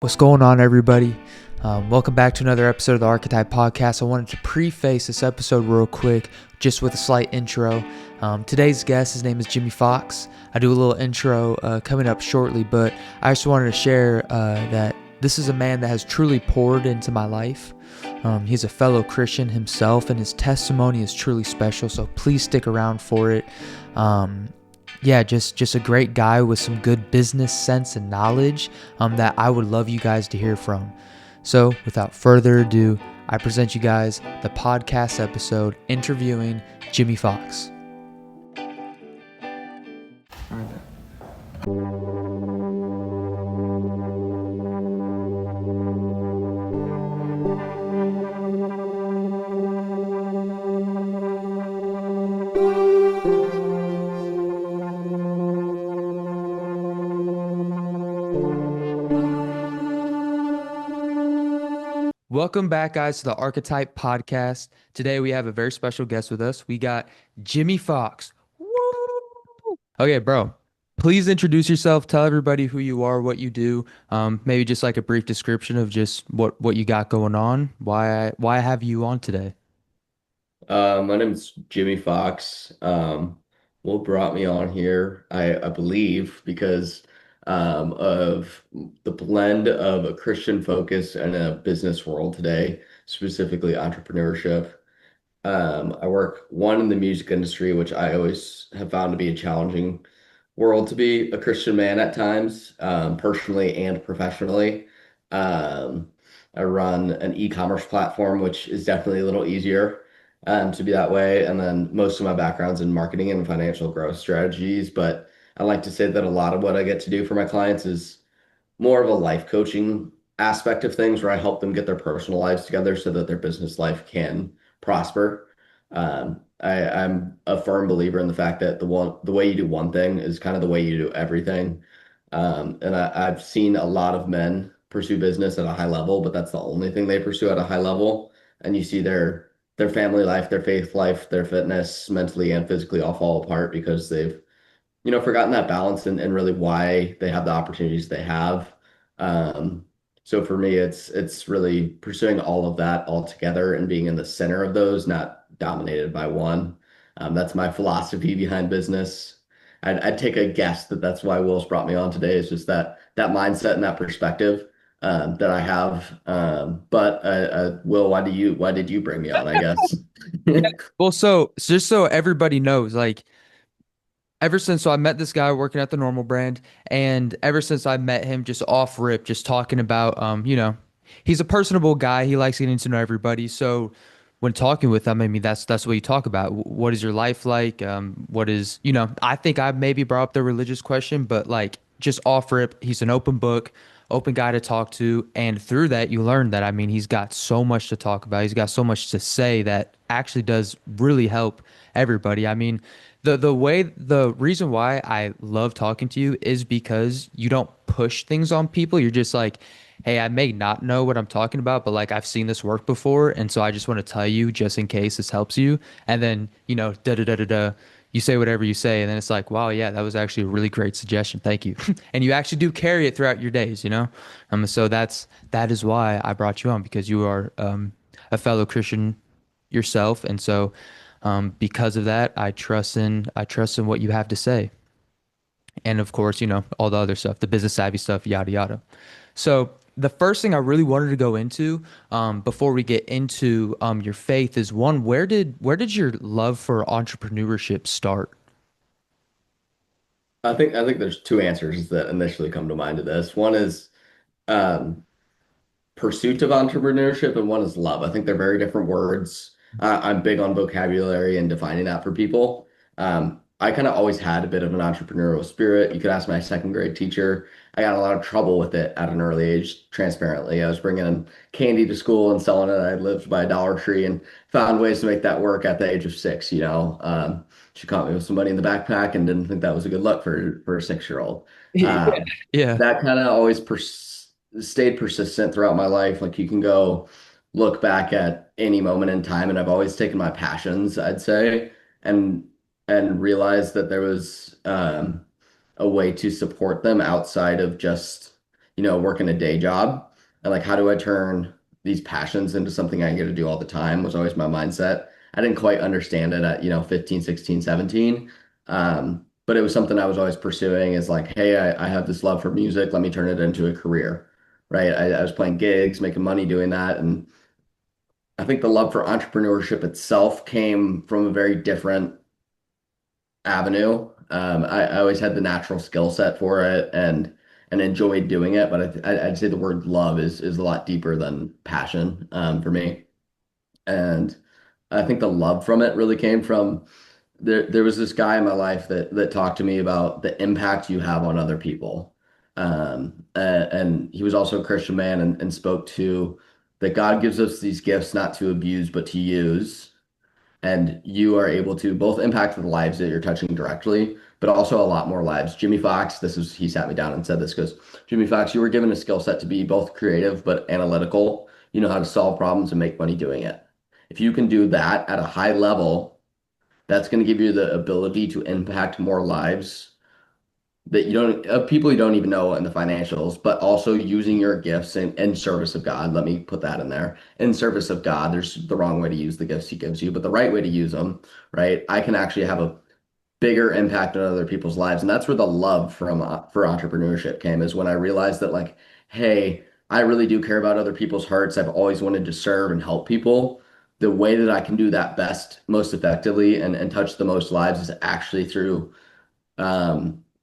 What's going on, everybody? Welcome back to another episode of the Archetype podcast. I wanted to preface this episode real quick just with a slight intro. Today's guest, his name is Jimmy Fox. I do a little intro coming up shortly, but I just wanted to share that this is a man that has truly poured into my life. He's a fellow Christian himself, and his testimony is truly special, so please stick around for it. Just a great guy with some good business sense and knowledge that I would love you guys to hear from. So without further ado, I present you guys the podcast episode interviewing Jimmy Fox. Welcome back, guys, to the Archetype podcast. Today we have a very special guest with us. We got Jimmy Fox. Woo! Okay, bro, please introduce yourself. Tell everybody who you are, what you do. Maybe just like a brief description of just what you got going on. Why have you on today? My name's Jimmy Fox. What brought me on here, I believe, because of the blend of a Christian focus and a business world today, specifically entrepreneurship. I work one in the music industry, which I always have found to be a challenging world to be a Christian man at times, personally and professionally. Um, I run an e-commerce platform, which is definitely a little easier to be that way. And then most of my background's in marketing and financial growth strategies. But I like to say that a lot of what I get to do for my clients is more of a life coaching aspect of things where I help them get their personal lives together so that their business life can prosper. I'm a firm believer in the fact that the way you do one thing is kind of the way you do everything. I've seen a lot of men pursue business at a high level, but that's the only thing they pursue at a high level. And you see their family life, their faith life, their fitness, mentally and physically all fall apart because they've forgotten that balance and really why they have the opportunities they have. Um, so for me, it's really pursuing all of that all together and being in the center of those, not dominated by one. That's my philosophy behind business. I'd take a guess that that's why Will's brought me on today. Is just that mindset and that perspective that I have. But Will, why did you bring me on? I guess. Well, so just so everybody knows, like ever since I met this guy working at the normal brand, and ever since I met him just off rip, just talking about he's a personable guy. He likes getting to know everybody. So when talking with him, I mean that's what you talk about. What is your life like? What is, I think I maybe brought up the religious question, but like just off rip, he's an open book, open guy to talk to. And through that, you learn that, I mean, he's got so much to talk about. He's got so much to say that actually does really help everybody. I mean, the reason why I love talking to you is because you don't push things on people. You're just like, hey, I may not know what I'm talking about, but like I've seen this work before, and so I just want to tell you just in case this helps you. And then, da da da da da, you say whatever you say, and then it's like, wow, yeah, that was actually a really great suggestion. Thank you. And you actually do carry it throughout your days, you know? So that is why I brought you on, because you are a fellow Christian yourself, and so because of that, I trust in what you have to say, and of course, all the other stuff, the business savvy stuff, yada yada. So the first thing I really wanted to go into before we get into your faith is one, where did your love for entrepreneurship start? I think there's two answers that initially come to mind to this. One is um, pursuit of entrepreneurship, and one is love. I think they're very different words. I'm big on vocabulary and defining that for people. I kind of always had a bit of an entrepreneurial spirit. You could ask my second grade teacher. I got in a lot of trouble with it at an early age, transparently. I was bringing candy to school and selling it. I lived by a Dollar Tree and found ways to make that work at the age of 6. She caught me with some money in the backpack and didn't think that was a good look for a 6-year-old. Yeah. Yeah. That kind of always stayed persistent throughout my life. Like you can go look back at any moment in time, and I've always taken my passions, I'd say, and realized that there was a way to support them outside of just working a day job. And like, how do I turn these passions into something I get to do all the time was always my mindset. I didn't quite understand it at, 15, 16, 17. But it was something I was always pursuing is like, hey, I have this love for music. Let me turn it into a career, right? I was playing gigs, making money doing that. And I think the love for entrepreneurship itself came from a very different avenue. I always had the natural skill set for it and enjoyed doing it, but I'd say the word love is a lot deeper than passion for me. And I think the love from it really came from there was this guy in my life that talked to me about the impact you have on other people. And he was also a Christian man and spoke to that God gives us these gifts not to abuse, but to use. And you are able to both impact the lives that you're touching directly, but also a lot more lives. Jimmy Fox, he sat me down and said this, goes, Jimmy Fox, you were given a skill set to be both creative but analytical. You know how to solve problems and make money doing it. If you can do that at a high level, that's going to give you the ability to impact more lives that you don't, people you don't even know in the financials, but also using your gifts in service of God. Let me put that in there. In service of God, there's the wrong way to use the gifts he gives you, but the right way to use them, right? I can actually have a bigger impact on other people's lives. And that's where the love for entrepreneurship came, is when I realized that like, hey, I really do care about other people's hearts. I've always wanted to serve and help people. The way that I can do that best, most effectively, and touch the most lives is actually through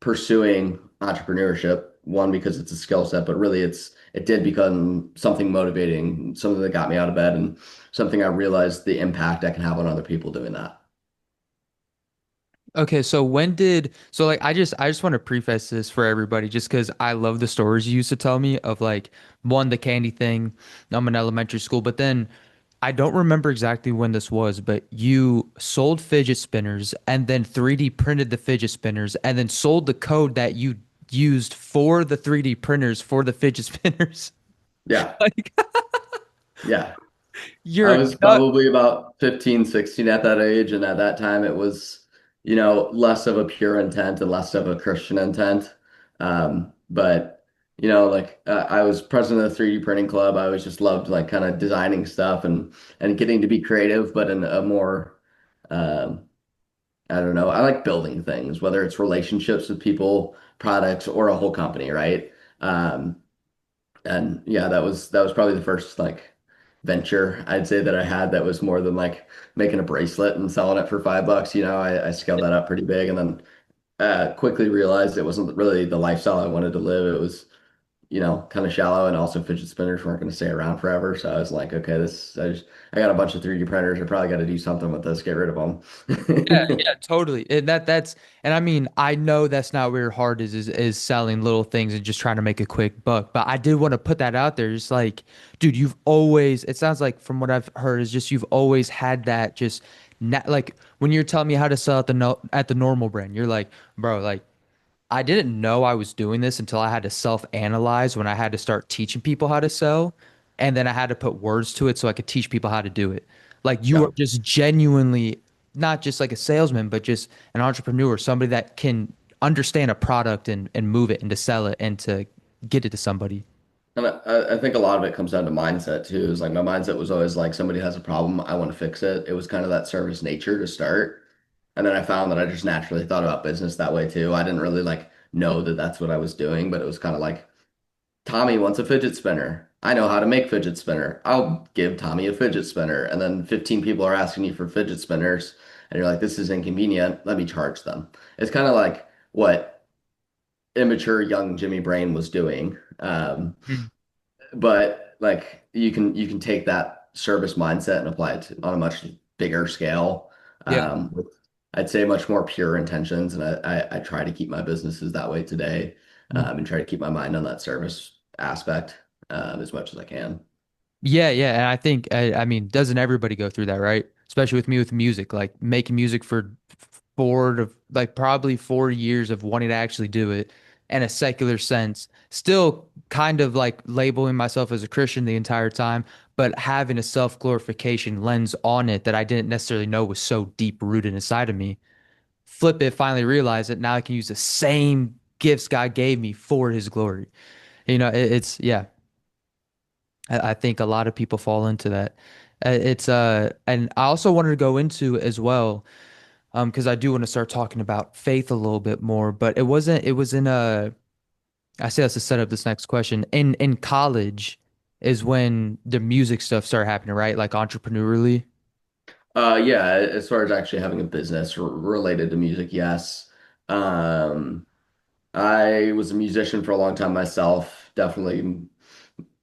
pursuing entrepreneurship. One, because it's a skill set, but really it did become something motivating, something that got me out of bed, and something I realized the impact I can have on other people doing that. Okay, so like I just want to preface this for everybody just because I love the stories you used to tell me of like one, the candy thing. I'm in elementary school, but then I don't remember exactly when this was, but you sold fidget spinners and then 3D printed the fidget spinners and then sold the code that you used for the 3D printers for the fidget spinners. Yeah, Like yeah. you're I a was nut. probably about 15, 16 at that age. And at that time, it was, less of a pure intent and less of a Christian intent. But, like I was president of the 3D printing club. I always just loved like kind of designing stuff and getting to be creative, but in a more, um, I don't know, I like building things, whether it's relationships with people, products, or a whole company, right? Um, and yeah, that was probably the first like venture I'd say that I had that was more than like making a bracelet and selling it for $5. I scaled that up pretty big and then quickly realized it wasn't really the lifestyle I wanted to live. It was, kind of shallow, and also fidget spinners weren't going to stay around forever. So I was like, okay, I got a bunch of 3D printers. I probably got to do something with this, get rid of Yeah, them. yeah, totally. And I mean, I know that's not where your heart is selling little things and just trying to make a quick buck. But I did want to put that out there. Just like, dude, it sounds like from what I've heard is just you've always had that just like when you're telling me how to sell at the no at the normal brand, you're like, bro, like I didn't know I was doing this until I had to self-analyze when I had to start teaching people how to sell. And then I had to put words to it so I could teach people how to do it. Like you are Yeah. just genuinely not just like a salesman, but just an entrepreneur, somebody that can understand a product and move it and to sell it and to get it to somebody. And I think a lot of it comes down to mindset too. Is like my mindset was always like somebody has a problem, I want to fix it. It was kind of that service nature to start. And then I found that I just naturally thought about business that way too. I didn't really like know that that's what I was doing, but it was kind of like Tommy wants a fidget spinner. I know how to make fidget spinner. I'll give Tommy a fidget spinner. And then 15 people are asking you for fidget spinners, and you're like, this is inconvenient. Let me charge them. It's kind of like what immature young Jimmy Brain was doing. Mm. But like you can take that service mindset and apply it on a much bigger scale, Yeah. with I'd say much more pure intentions. And I try to keep my businesses that way today, and try to keep my mind on that service aspect as much as I can. Yeah, yeah, and I think I mean, doesn't everybody go through that, right? Especially with me with music, like making music for 4 to probably 4 years of wanting to actually do it in a secular sense. Still kind of like labeling myself as a Christian the entire time, but having a self-glorification lens on it that I didn't necessarily know was so deep rooted inside of me. Flip it, finally realize it. Now I can use the same gifts God gave me for his glory. It's yeah. I think a lot of people fall into that. It's and I also wanted to go into as well, because I do want to start talking about faith a little bit more. But it was in I say that's to set up this next question. In college is when the music stuff started happening, right? Like entrepreneurially. Yeah, as far as actually having a business related to music, yes. Um, I was a musician for a long time myself. Definitely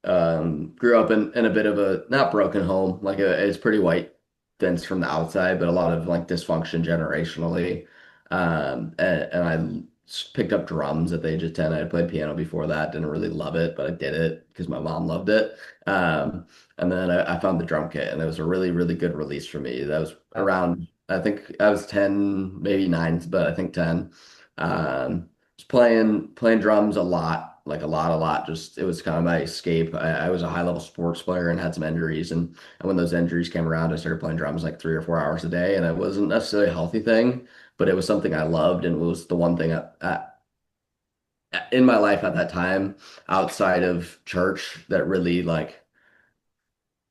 grew up in a bit of a not broken home, it's pretty white, dense from the outside, but a lot of like dysfunction generationally. And I picked up drums at the age of 10. I had played piano before that, didn't really love it, but I did it because my mom loved it. Um, and then I found the drum kit, and it was a really, really good release for me. That was Wow. around, I think I was 10, maybe nine, but I think 10. Was playing drums a lot, like a lot. Just it was kind of my escape. I was a high level sports player and had some injuries, and when those injuries came around, I started playing drums like 3 or 4 hours a day, and it wasn't necessarily a healthy thing, but it was something I loved and was the one thing in my life at that time outside of church that really like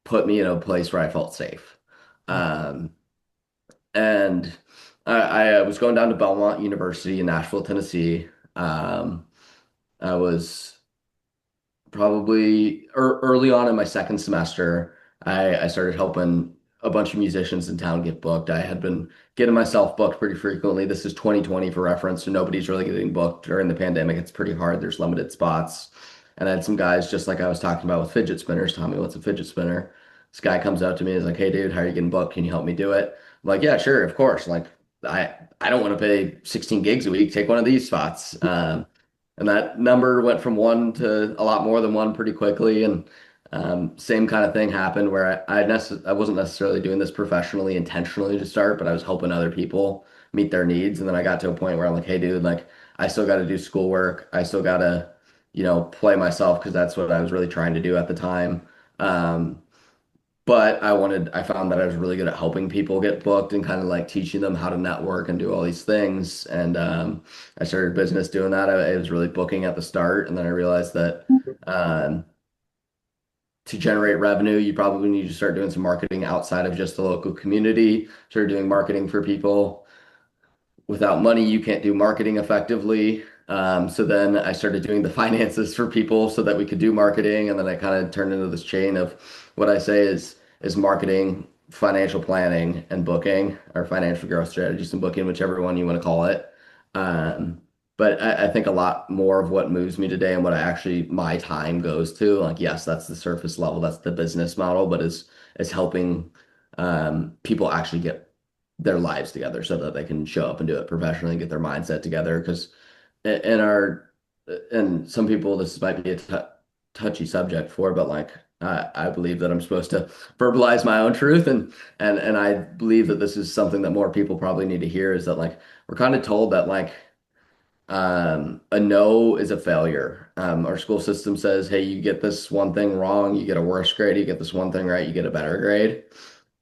put me in a place where I felt safe. Um, and I was going down to Belmont University in Nashville, Tennessee. Um, I was probably early on in my second semester, I started helping a bunch of musicians in town get booked. I had been getting myself booked pretty frequently. This is 2020 for reference, so nobody's really getting booked during the pandemic. It's pretty hard. There's limited spots. And I had some guys, just like I was talking about with fidget spinners. Tommy, what's a fidget spinner? This guy comes up to me and is like, "Hey, dude, how are you getting booked? Can you help me do it?" I'm like, "Yeah, sure, of course." Like, I don't want to pay 16 gigs a week. Take one of these spots. And that number went from one to a lot more than one pretty quickly. And same kind of thing happened where I wasn't necessarily doing this professionally, intentionally to start, but I was helping other people meet their needs. And then I got to a point where I'm like, hey, dude, like I still got to do schoolwork. I still got to, play myself because that's what I was really trying to do at the time. Um, but I found that I was really good at helping people get booked and kind of like teaching them how to network and do all these things. And I started business doing that. I was really booking at the start. And then I realized that um, to generate revenue, you probably need to start doing some marketing outside of just the local community, start doing marketing for people without money, you can't do marketing effectively. So then I started doing the finances for people so that we could do marketing, and then I kind of turned into this chain of what I say is marketing, financial planning, and booking, or financial growth strategies and booking, whichever one you want to call it. Um, but I think a lot more of what moves me today and what I actually my time goes to, like yes, that's the surface level, that's the business model, but is helping people actually get their lives together so that they can show up and do it professionally and get their mindset together. Because in our, and some people, this might be a touchy subject for, but like, I believe that I'm supposed to verbalize my own truth. And I believe that this is something that more people probably need to hear is that like, we're kind of told that like, a no is a failure. Our school system says, hey, you get this one thing wrong, you get a worse grade. You get this one thing right, you get a better grade.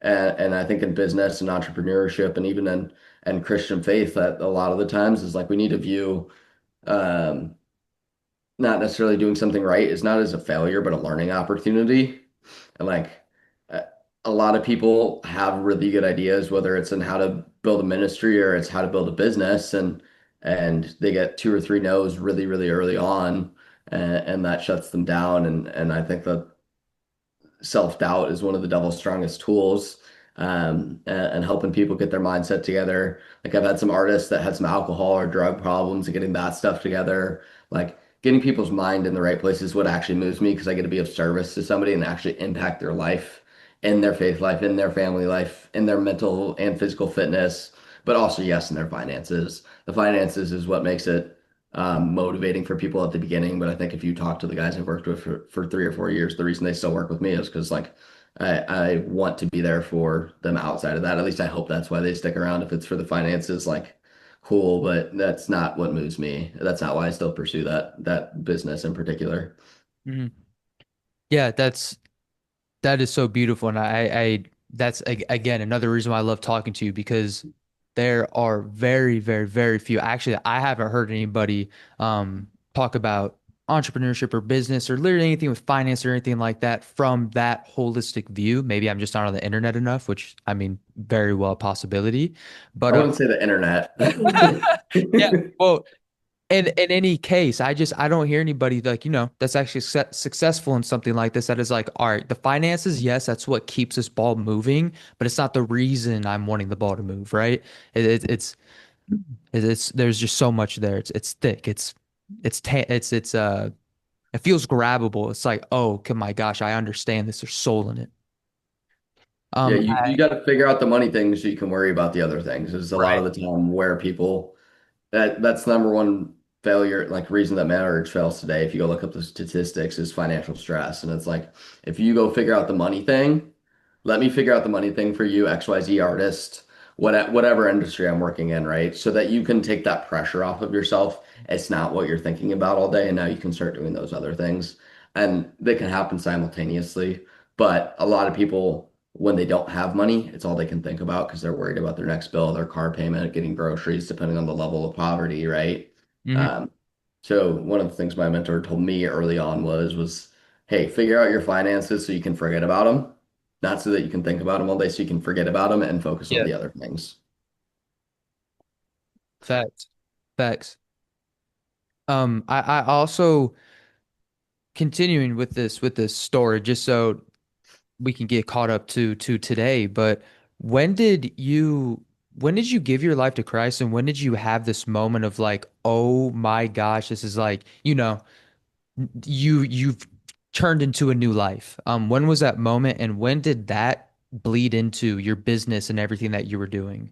And I think in business and entrepreneurship and even in Christian faith, that a lot of the times is like we need to view um, not necessarily doing something right is not as a failure, but a learning opportunity. And like a a lot of people have really good ideas, whether it's in how to build a ministry or it's how to build a business, and they get two or three no's really, really early on, and that shuts them down. And I think that self-doubt is one of the devil's strongest tools, and helping people get their mindset together. Like I've had some artists that had some alcohol or drug problems and getting that stuff together. Like getting people's mind in the right place is what actually moves me because I get to be of service to somebody and actually impact their life, in their faith life, in their family life, in their mental and physical fitness, but also, yes, in their finances. The finances is what makes it motivating for people at the beginning. But I think if you talk to the guys I've worked with for 3 or 4 years, the reason they still work with me is because like I want to be there for them outside of that. At least I hope that's why they stick around. If it's for the finances, like cool, but that's not what moves me. That's not why I still pursue that business in particular. Mhm. Yeah, that is so beautiful, and I that's again another reason why I love talking to you because there are very, very, very few. Actually, I haven't heard anybody talk about entrepreneurship or business or literally anything with finance or anything like that from that holistic view. Maybe I'm just not on the internet enough, which I mean, very well a possibility. I But wouldn't say the internet. yeah, well, in any case, I don't hear anybody like, that's actually successful in something like this that is like, all right, the finances, yes, that's what keeps this ball moving, but it's not the reason I'm wanting the ball to move, right? It, it, it's it's there's just so much there. It's thick. It's it feels grabbable. It's like, oh, my gosh, I understand this. There's soul in it. Yeah, Um, you I, got to figure out the money things so you can worry about the other things. There's a lot right. of the time where people that's number one failure, like reason that marriage fails today. If you go look up the statistics, is financial stress. And it's like, if you go figure out the money thing, let me figure out the money thing for you, XYZ artist, whatever industry I'm working in, right? So that you can take that pressure off of yourself. It's not what you're thinking about all day. And now you can start doing those other things. And they can happen simultaneously. But a lot of people, when they don't have money, it's all they can think about because they're worried about their next bill, their car payment, getting groceries, depending on the level of poverty, right? Mhm. Um, so one of the things my mentor told me early on was, hey, figure out your finances so you can forget about them, not so that you can think about them all day, so you can forget about them and focus on Yeah. the other things. Facts. Facts. I also continuing with this story, just so we can get caught up to today, but when did you when did you give your life to Christ and when did you have this moment of like, oh my gosh, this is like, you've turned into a new life. When was that moment and when did that bleed into your business and everything that you were doing?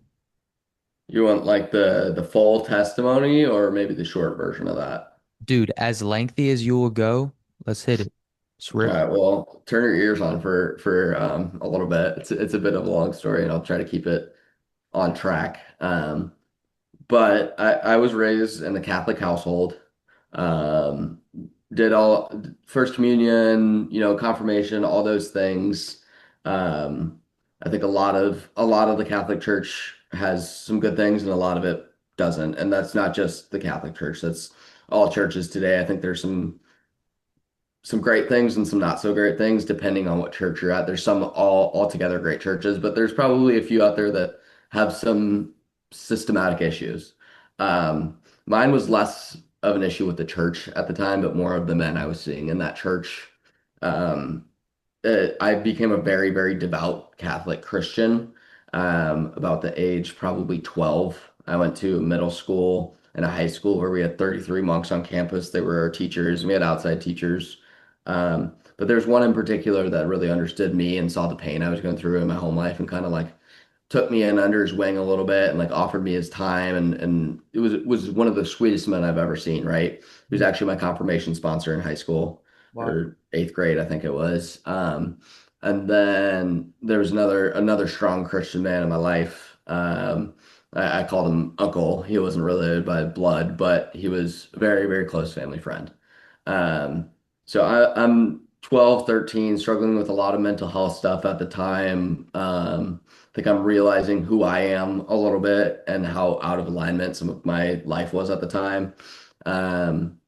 You want like the full testimony or maybe the short version of that? Dude, as lengthy as you will go, let's hit it. Just All rip it. right, well, turn your ears on for a little bit. It's a bit of a long story, and I'll try to keep it on track. But I was raised in a Catholic household. Um, did all First communion, confirmation, all those things. Um, I think a lot of the Catholic Church has some good things, and a lot of it doesn't. And that's not just the Catholic Church. That's all churches today. I think there's some great things and some not so great things depending on what church you're at. There's some altogether great churches, but there's probably a few out there that have some systematic issues. Mine was less of an issue with the church at the time, but more of the men I was seeing in that church. Um, I became a very, very devout Catholic Christian about the age probably 12. I went to middle school and a high school where we had 33 monks on campus. They were our teachers. We had outside teachers. But there's one in particular that really understood me and saw the pain I was going through in my home life and kind of like took me in under his wing a little bit and like offered me his time and it was one of the sweetest men I've ever seen, right? He was Mhm. actually my confirmation sponsor in high school Wow. or eighth grade, I think it was. And then there was another strong Christian man in my life. I called him Uncle. He wasn't related by blood, but he was a very, very close family friend. Um, so I'm 12, 13, struggling with a lot of mental health stuff at the time. I think I'm realizing who I am a little bit and how out of alignment some of my life was at the time. Um,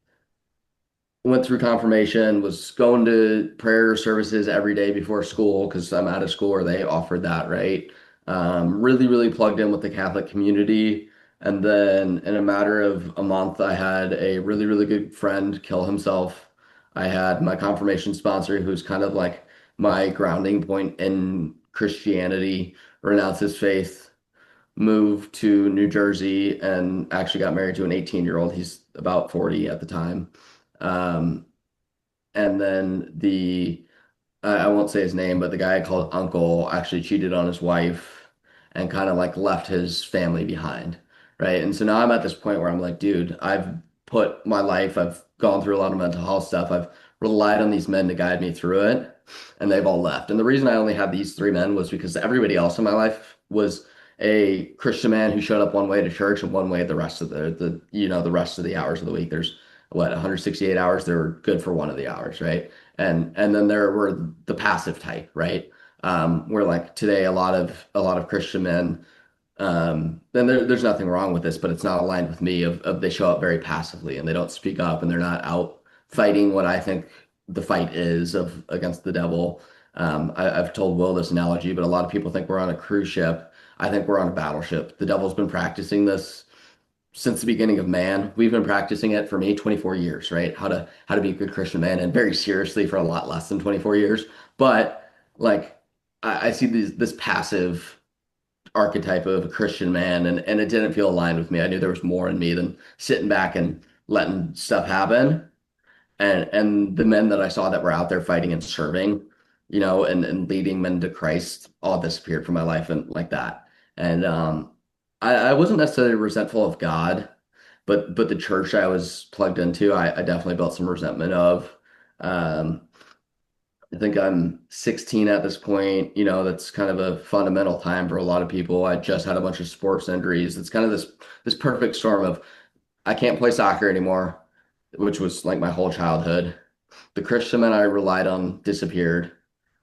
Went through confirmation, was going to prayer services every day before school because I'm out of school or they offered that, right? Really, really plugged in with the Catholic community. And then in a matter of a month, I had a really, really good friend kill himself. I had my confirmation sponsor, who's kind of like my grounding point in Christianity, renounce his faith, moved to New Jersey, and actually got married to an 18-year-old. He's about 40 at the time. Um, and then I won't say his name, but the guy I called Uncle actually cheated on his wife and kind of like left his family behind, right? And so now I'm at this point where I'm like, dude, I've put my life, I've gone through a lot of mental health stuff. I've relied on these men to guide me through it, and they've all left. And the reason I only had these three men was because everybody else in my life was a Christian man who showed up one way to church and one way the rest of the rest of the hours of the week. There's what 168 hours. They were good for one of the hours, right? And then there were the passive type, right? Where like today a lot of Christian men, then there's nothing wrong with this, but it's not aligned with me of they show up very passively and they don't speak up and they're not out fighting what I think the fight is of against the devil. I've told Will this analogy, but a lot of people think we're on a cruise ship. I think we're on a battleship. The devil's been practicing this since the beginning of man. We've been practicing it for me 24 years, right? How to be a good Christian man, and very seriously for a lot less than 24 years. But like I see this passive archetype of a Christian man, and it didn't feel aligned with me. I knew there was more in me than sitting back and letting stuff happen. And the men that I saw that were out there fighting and serving, and leading men to Christ all disappeared from my life and like that. And I wasn't necessarily resentful of God, but the church I was plugged into, I definitely built some resentment of. Um, I think I'm 16 at this point. That's kind of a fundamental time for a lot of people. I just had a bunch of sports injuries. It's kind of this perfect storm of I can't play soccer anymore, which was like my whole childhood. The Christian men I relied on disappeared.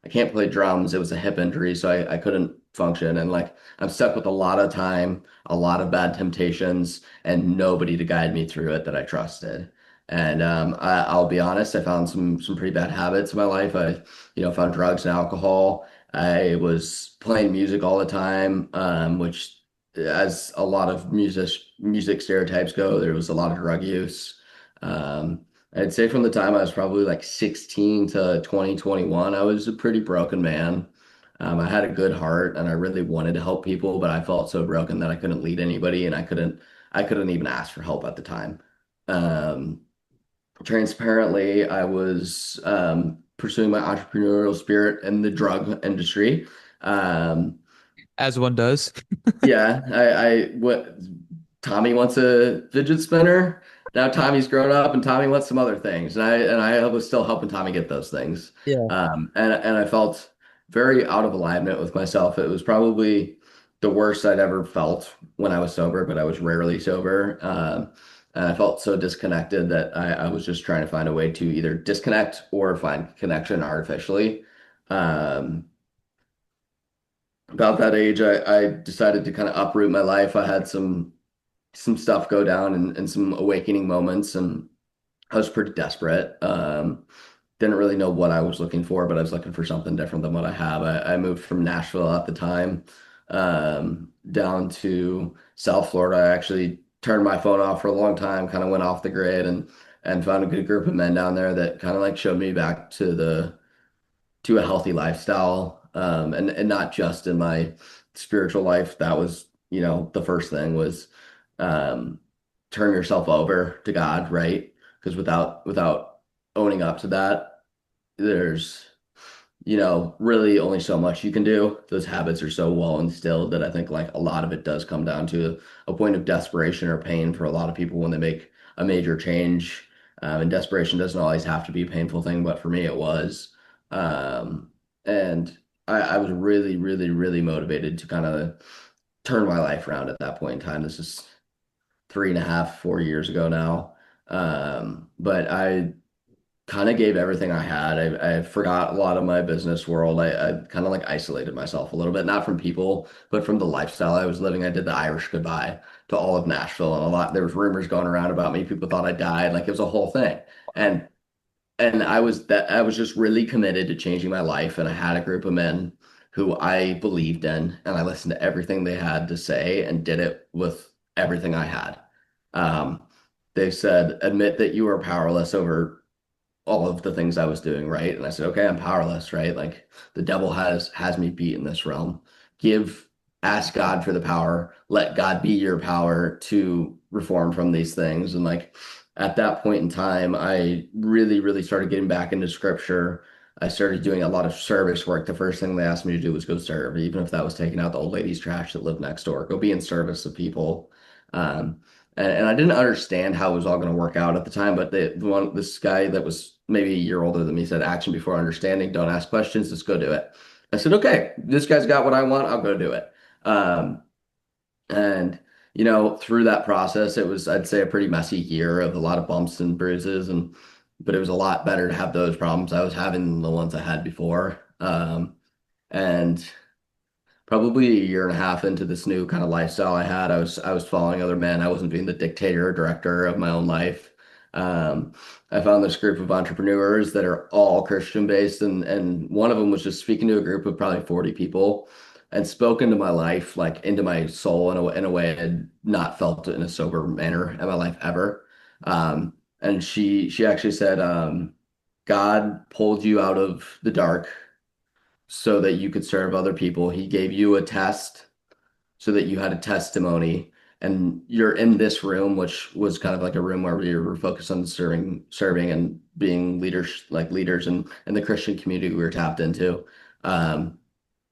I can't play drums. It was a hip injury, so I couldn't function. And like I'm stuck with a lot of time, a lot of bad temptations, and nobody to guide me through it that I trusted. And I'll be honest, I found some pretty bad habits in my life. I found drugs and alcohol. I was playing music all the time, which, as a lot of music stereotypes go, there was a lot of drug use. Um, I'd say from the time I was probably like 16 to 2021, I was a pretty broken man. I had a good heart and I really wanted to help people, but I felt so broken that I couldn't lead anybody and I couldn't even ask for help at the time. Um, Transparently, I was pursuing my entrepreneurial spirit in the drug industry. Um, As one does. yeah, what Tommy wants a fidget spinner. Now Tommy's grown up and Tommy wants some other things. And I was still helping Tommy get those things. Yeah. And I felt very out of alignment with myself. It was probably the worst I'd ever felt when I was sober, but I was rarely sober. And I felt so disconnected that I was just trying to find a way to either disconnect or find connection artificially. Um, about that age, I decided to kind of uproot my life. I had some stuff go down and some awakening moments, and I was pretty desperate. Didn't really know what I was looking for, but I was looking for something different than what I have. I moved from Nashville at the time, down to South Florida. I actually turned my phone off for a long time, kind of went off the grid and found a good group of men down there that kind of like showed me back to a healthy lifestyle, and not just in my spiritual life. That was, the first thing was um, turn yourself over to God, right? Because without owning up to that, there's really only so much you can do. Those habits are so well instilled that I think like a lot of it does come down to a point of desperation or pain for a lot of people when they make a major change. And desperation doesn't always have to be a painful thing, but for me it was. Um, and I was really, really, really motivated to kind of turn my life around at that point in time. This is 3.5, 4 years ago now. But I kind of gave everything I had. I forgot a lot of my business world. I kind of like isolated myself a little bit, not from people, but from the lifestyle I was living. I did the Irish goodbye to all of Nashville, and there was rumors going around about me. People thought I died, like it was a whole thing. And I was just really committed to changing my life, and I had a group of men who I believed in, and I listened to everything they had to say and did it with everything I had. Um, they said, admit that you are powerless over all of the things I was doing, right? And I said, okay, I'm powerless, right? Like the devil has me beat in this realm. Give Ask God for the power. Let God be your power to reform from these things. And like at that point in time, I really, really started getting back into scripture. I started doing a lot of service work. The first thing they asked me to do was go serve, even if that was taking out the old lady's trash that lived next door. Go be in service of people. Um, and I didn't understand how it was all going to work out at the time, but this guy that was maybe a year older than me said, action before understanding, don't ask questions, just go do it. I said, okay, this guy's got what I want, I'll go do it. Um, and through that process, it was, I'd say, a pretty messy year of a lot of bumps and bruises, but it was a lot better to have those problems I was having than the ones I had before. And probably a year and a half into this new kind of lifestyle I had, I was following other men. I wasn't being the dictator or director of my own life. Um, I found this group of entrepreneurs that are all Christian based, and one of them was just speaking to a group of probably 40 people and spoke into my life, like into my soul in a way I had not felt it in a sober manner in my life ever. And she actually said, God pulled you out of the dark so that you could serve other people. He gave you a test so that you had a testimony. And you're in this room, which was kind of like a room where we were focused on serving and being leaders, like leaders in the Christian community we were tapped into, um,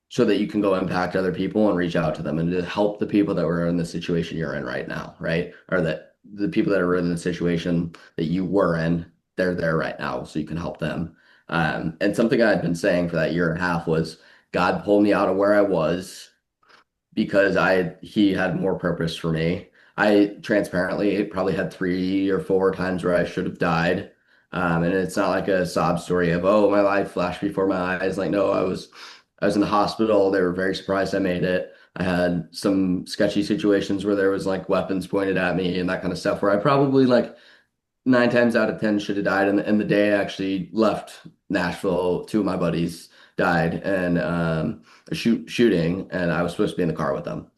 so that you can go impact other people and reach out to them and to help the people that were in the situation you're in right now, right? Or that the people that are in the situation that you were in, they're there right now, so you can help them. And something I had been saying for that year and a half was God pulled me out of where I was because he had more purpose for me. I transparently probably had 3 or 4 times where I should have died. And it's not like a sob story of, oh, my life flashed before my eyes. Like, no, I was in the hospital. They were very surprised I made it. I had some sketchy situations where there was like weapons pointed at me and that kind of stuff where I probably like 9 times out of 10 should have died. And the day I actually left Nashville, two of my buddies died and a shooting, and I was supposed to be in the car with them.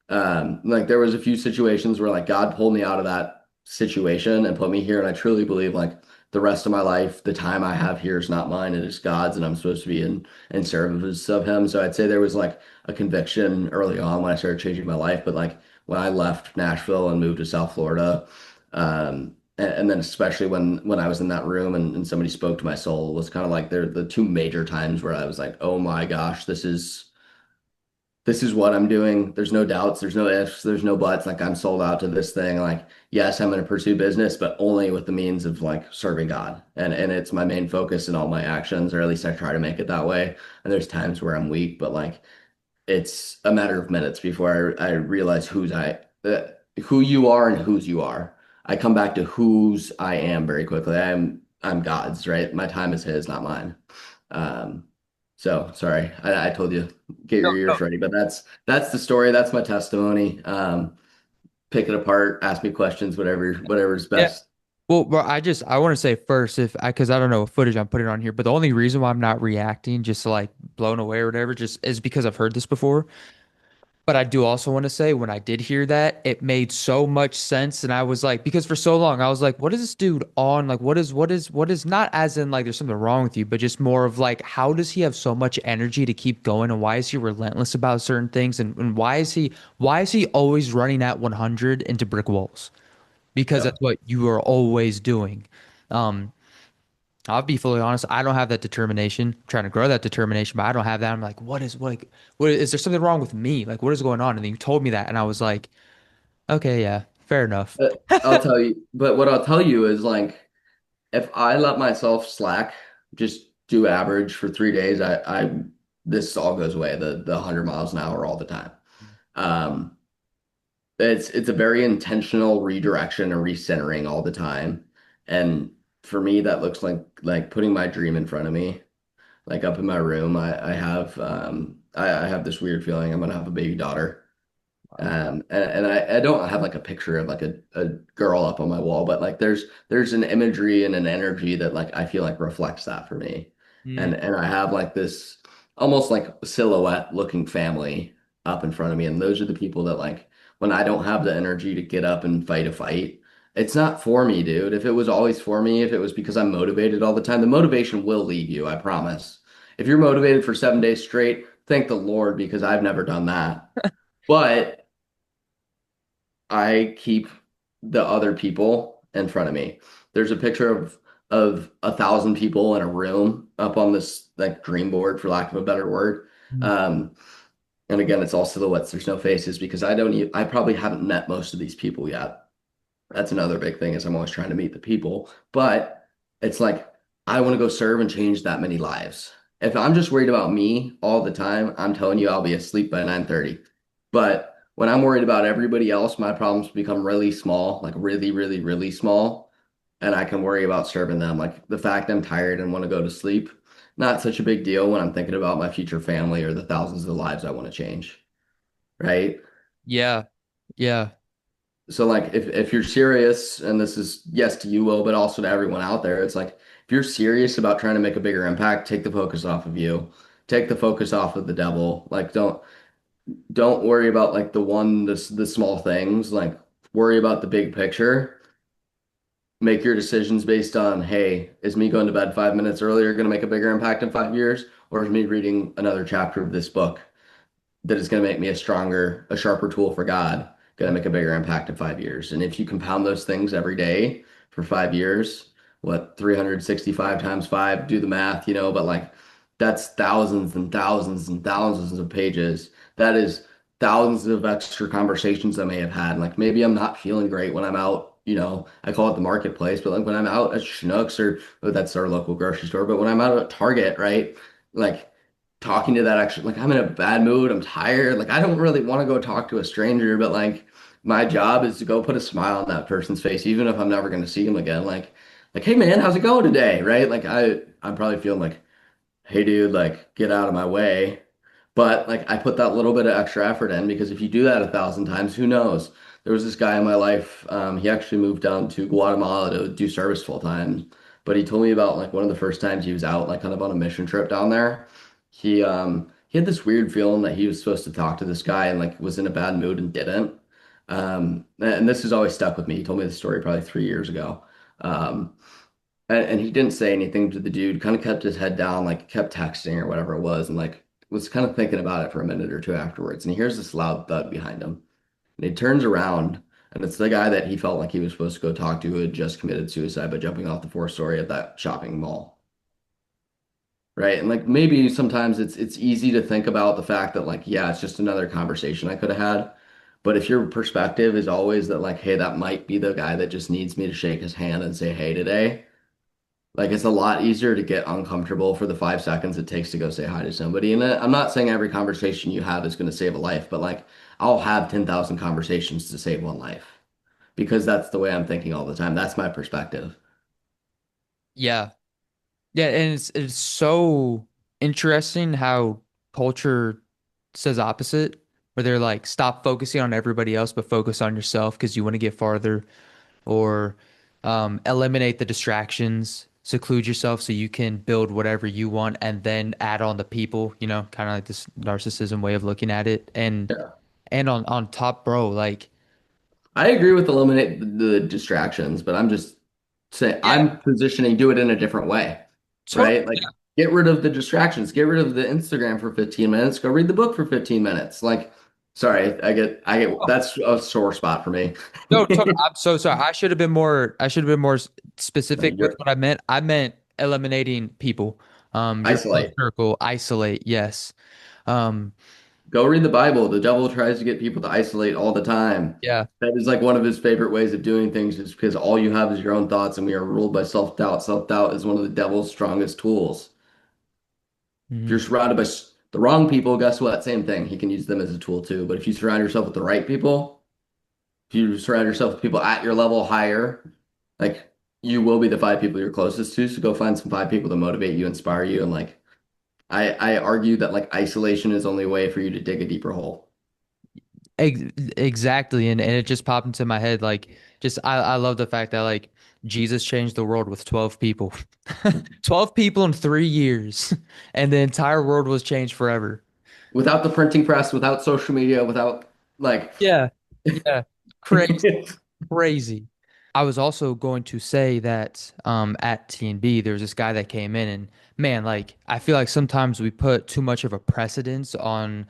Like there was a few situations where like God pulled me out of that situation and put me here, and I truly believe like the rest of my life, the time I have here is not mine, it is God's, and I'm supposed to be in service of Him. So I'd say there was like a conviction early on when I started changing my life, but like when I left Nashville and moved to South Florida, and then especially when I was in that room and somebody spoke to my soul, was kind of like the two major times where I was like, oh my gosh, this is what I'm doing. There's no doubts, there's no ifs, there's no buts. Like I'm sold out to this thing. Like, yes, I'm going to pursue business, but only with the means of like serving God. And it's my main focus in all my actions, or at least I try to make it that way. And there's times where I'm weak, but like it's a matter of minutes before I realize who you are and whose you are. I come back to whose I am very quickly. I'm God's, right? My time is His, not mine. Um, so sorry, I told you get No, your no. ears ready, but that's the story. That's my testimony. Pick it apart, ask me questions, whatever's Yeah. best. Well, bro, I want to say first if I because I don't know what footage I'm putting on here, but the only reason why I'm not reacting just like blown away or whatever just is because I've heard this before. But I do also want to say when I did hear that, it made so much sense. And I was like, because for so long I was like, what is this dude on? Like, what is not as in like there's something wrong with you, but just more of like, how does he have so much energy to keep going? And why is he relentless about certain things? And why is he always running at 100 into brick walls? Because Yeah. that's what you are always doing. Um, I'll be fully honest. I don't have that determination. I'm trying to grow that determination, but I don't have that. I'm like, what is there something wrong with me? Like, what is going on? And then you told me that, and I was like, okay, yeah, fair enough. I'll tell you, but what I'll tell you is like if I let myself slack, just do average for 3 days, this all goes away, the 100 miles an hour all the time. Um, it's a very intentional redirection and recentering all the time. And for me, that looks like putting my dream in front of me. Like up in my room, I have this weird feeling I'm gonna have a baby daughter. And I don't have like a picture of like a girl up on my wall, but like there's an imagery and an energy that like I feel like reflects that for me. Mm. And I have like this almost like silhouette looking family up in front of me. And those are the people that like when I don't have the energy to get up and fight a fight, it's not for me, dude. If it was always for me, if it was because I'm motivated all the time, the motivation will leave you, I promise. If you're motivated for 7 days straight, thank the Lord because I've never done that. But I keep the other people in front of me. There's a picture of 1,000 people in a room up on this like dream board, for lack of a better word. Um, and again, it's all silhouettes. There's no faces because I probably haven't met most of these people yet. That's another big thing is I'm always trying to meet the people, but it's like I want to go serve and change that many lives. If I'm just worried about me all the time, I'm telling you I'll be asleep by 9:30. But when I'm worried about everybody else, my problems become really small, like really, really, really small, and I can worry about serving them. Like the fact I'm tired and want to go to sleep, not such a big deal when I'm thinking about my future family or the thousands of lives I want to change, right? Yeah, yeah. So like if you're serious, and this is yes to you, Will, but also to everyone out there, it's like if you're serious about trying to make a bigger impact, take the focus off of you. Take the focus off of the devil. Like don't worry about like the small things. Like worry about the big picture. Make your decisions based on, hey, is me going to bed 5 minutes earlier going to make a bigger impact in 5 years? Or is me reading another chapter of this book that is going to make me a stronger, a sharper tool for God, going to make a bigger impact in 5 years? And if you compound those things every day for 5 years, what, 365 times five, do the math, but like that's thousands and thousands and thousands of pages. That is thousands of extra conversations I may have had. Like maybe I'm not feeling great when I'm out, I call it the marketplace, but like when I'm out at Schnucks or that's our local grocery store, but when I'm out at Target, right? Like talking to that actually, like I'm in a bad mood, I'm tired, like I don't really want to go talk to a stranger, but like my job is to go put a smile on that person's face, even if I'm never going to see him again. Like, hey man, how's it going today? Right? Like I'm probably feeling like, hey dude, like get out of my way. But like I put that little bit of extra effort in because if you do that 1,000 times, who knows? There was this guy in my life. He actually moved down to Guatemala to do service full time. But he told me about like one of the first times he was out, like kind of on a mission trip down there. He had this weird feeling that he was supposed to talk to this guy and like was in a bad mood and didn't. And this has always stuck with me. He told me this story probably 3 years ago. Um, and he didn't say anything to the dude, kind of kept his head down, like kept texting or whatever it was, and like was kind of thinking about it for a minute or two afterwards. And he hears this loud thud behind him. And he turns around, and it's the guy that he felt like he was supposed to go talk to who had just committed suicide by jumping off the fourth story at that shopping mall. Right. And like maybe sometimes it's easy to think about the fact that like, yeah, it's just another conversation I could have had. But if your perspective is always that like, hey, that might be the guy that just needs me to shake his hand and say hey today. Like it's a lot easier to get uncomfortable for the 5 seconds it takes to go say hi to somebody. And I'm not saying every conversation you have is going to save a life, but like I'll have 10,000 conversations to save one life because that's the way I'm thinking all the time. That's my perspective. Yeah. Yeah, and it's so interesting how culture says opposite, where they're like, stop focusing on everybody else, but focus on yourself because you want to get farther, or eliminate the distractions, seclude yourself so you can build whatever you want, and then add on the people, kind of like this narcissism way of looking at it. Yeah. And on top, bro, like, I agree with eliminate the distractions, but I'm just saying yeah, I'm positioning do it in a different way, totally. right? Like get rid of the distractions, get rid of the Instagram for 15 minutes, go read the book for 15 minutes. Like, sorry, I get that's a sore spot for me. No, totally. I'm so sorry. I should have been more No, specific with you're what I meant. I meant eliminating people. Your close isolate. circle, isolate. Yes. Um, Go read the Bible. The devil tries to get people to isolate all the time. yeah. That is like one of his favorite ways of doing things is because all you have is your own thoughts and we are ruled by self-doubt. Self-doubt is one of the devil's strongest tools. If you're Mhm. surrounded by the wrong people, guess what? Same thing. He can use them as a tool too. But if you surround yourself with the right people, if you surround yourself with people at your level higher, like you will be the five people you're closest to. So go find some five people to motivate you, inspire you, and like I argue that like isolation is the only way for you to dig a deeper hole. Ex exactly. And it just popped into my head. Like, just, I love the fact that, like, Jesus changed the world with 12 people. 12 people in 3 years. And the entire world was changed forever. Without the printing press, without social media, without like Yeah. Yeah. Crazy. I was also going to say that at T&B there was this guy that came in, and man, like, I feel like sometimes we put too much of a precedence on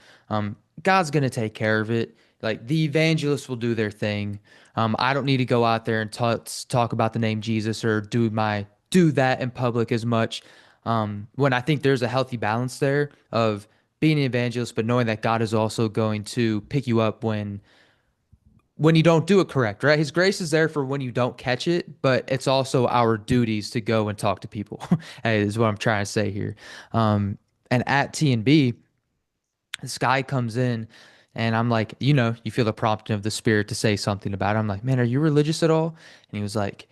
God's gonna take care of it. Like the evangelists will do their thing. I don't need to go out there and talk about the name Jesus or do that in public as much. When I think there's a healthy balance there of being an evangelist, but knowing that God is also going to pick you up when you don't do it correct, right? His grace is there for when you don't catch it, but it's also our duties to go and talk to people, is what I'm trying to say here. And at T&B, this guy comes in and I'm like, you feel the prompting of the spirit to say something about it. I'm like, man, are you religious at all? And he was like,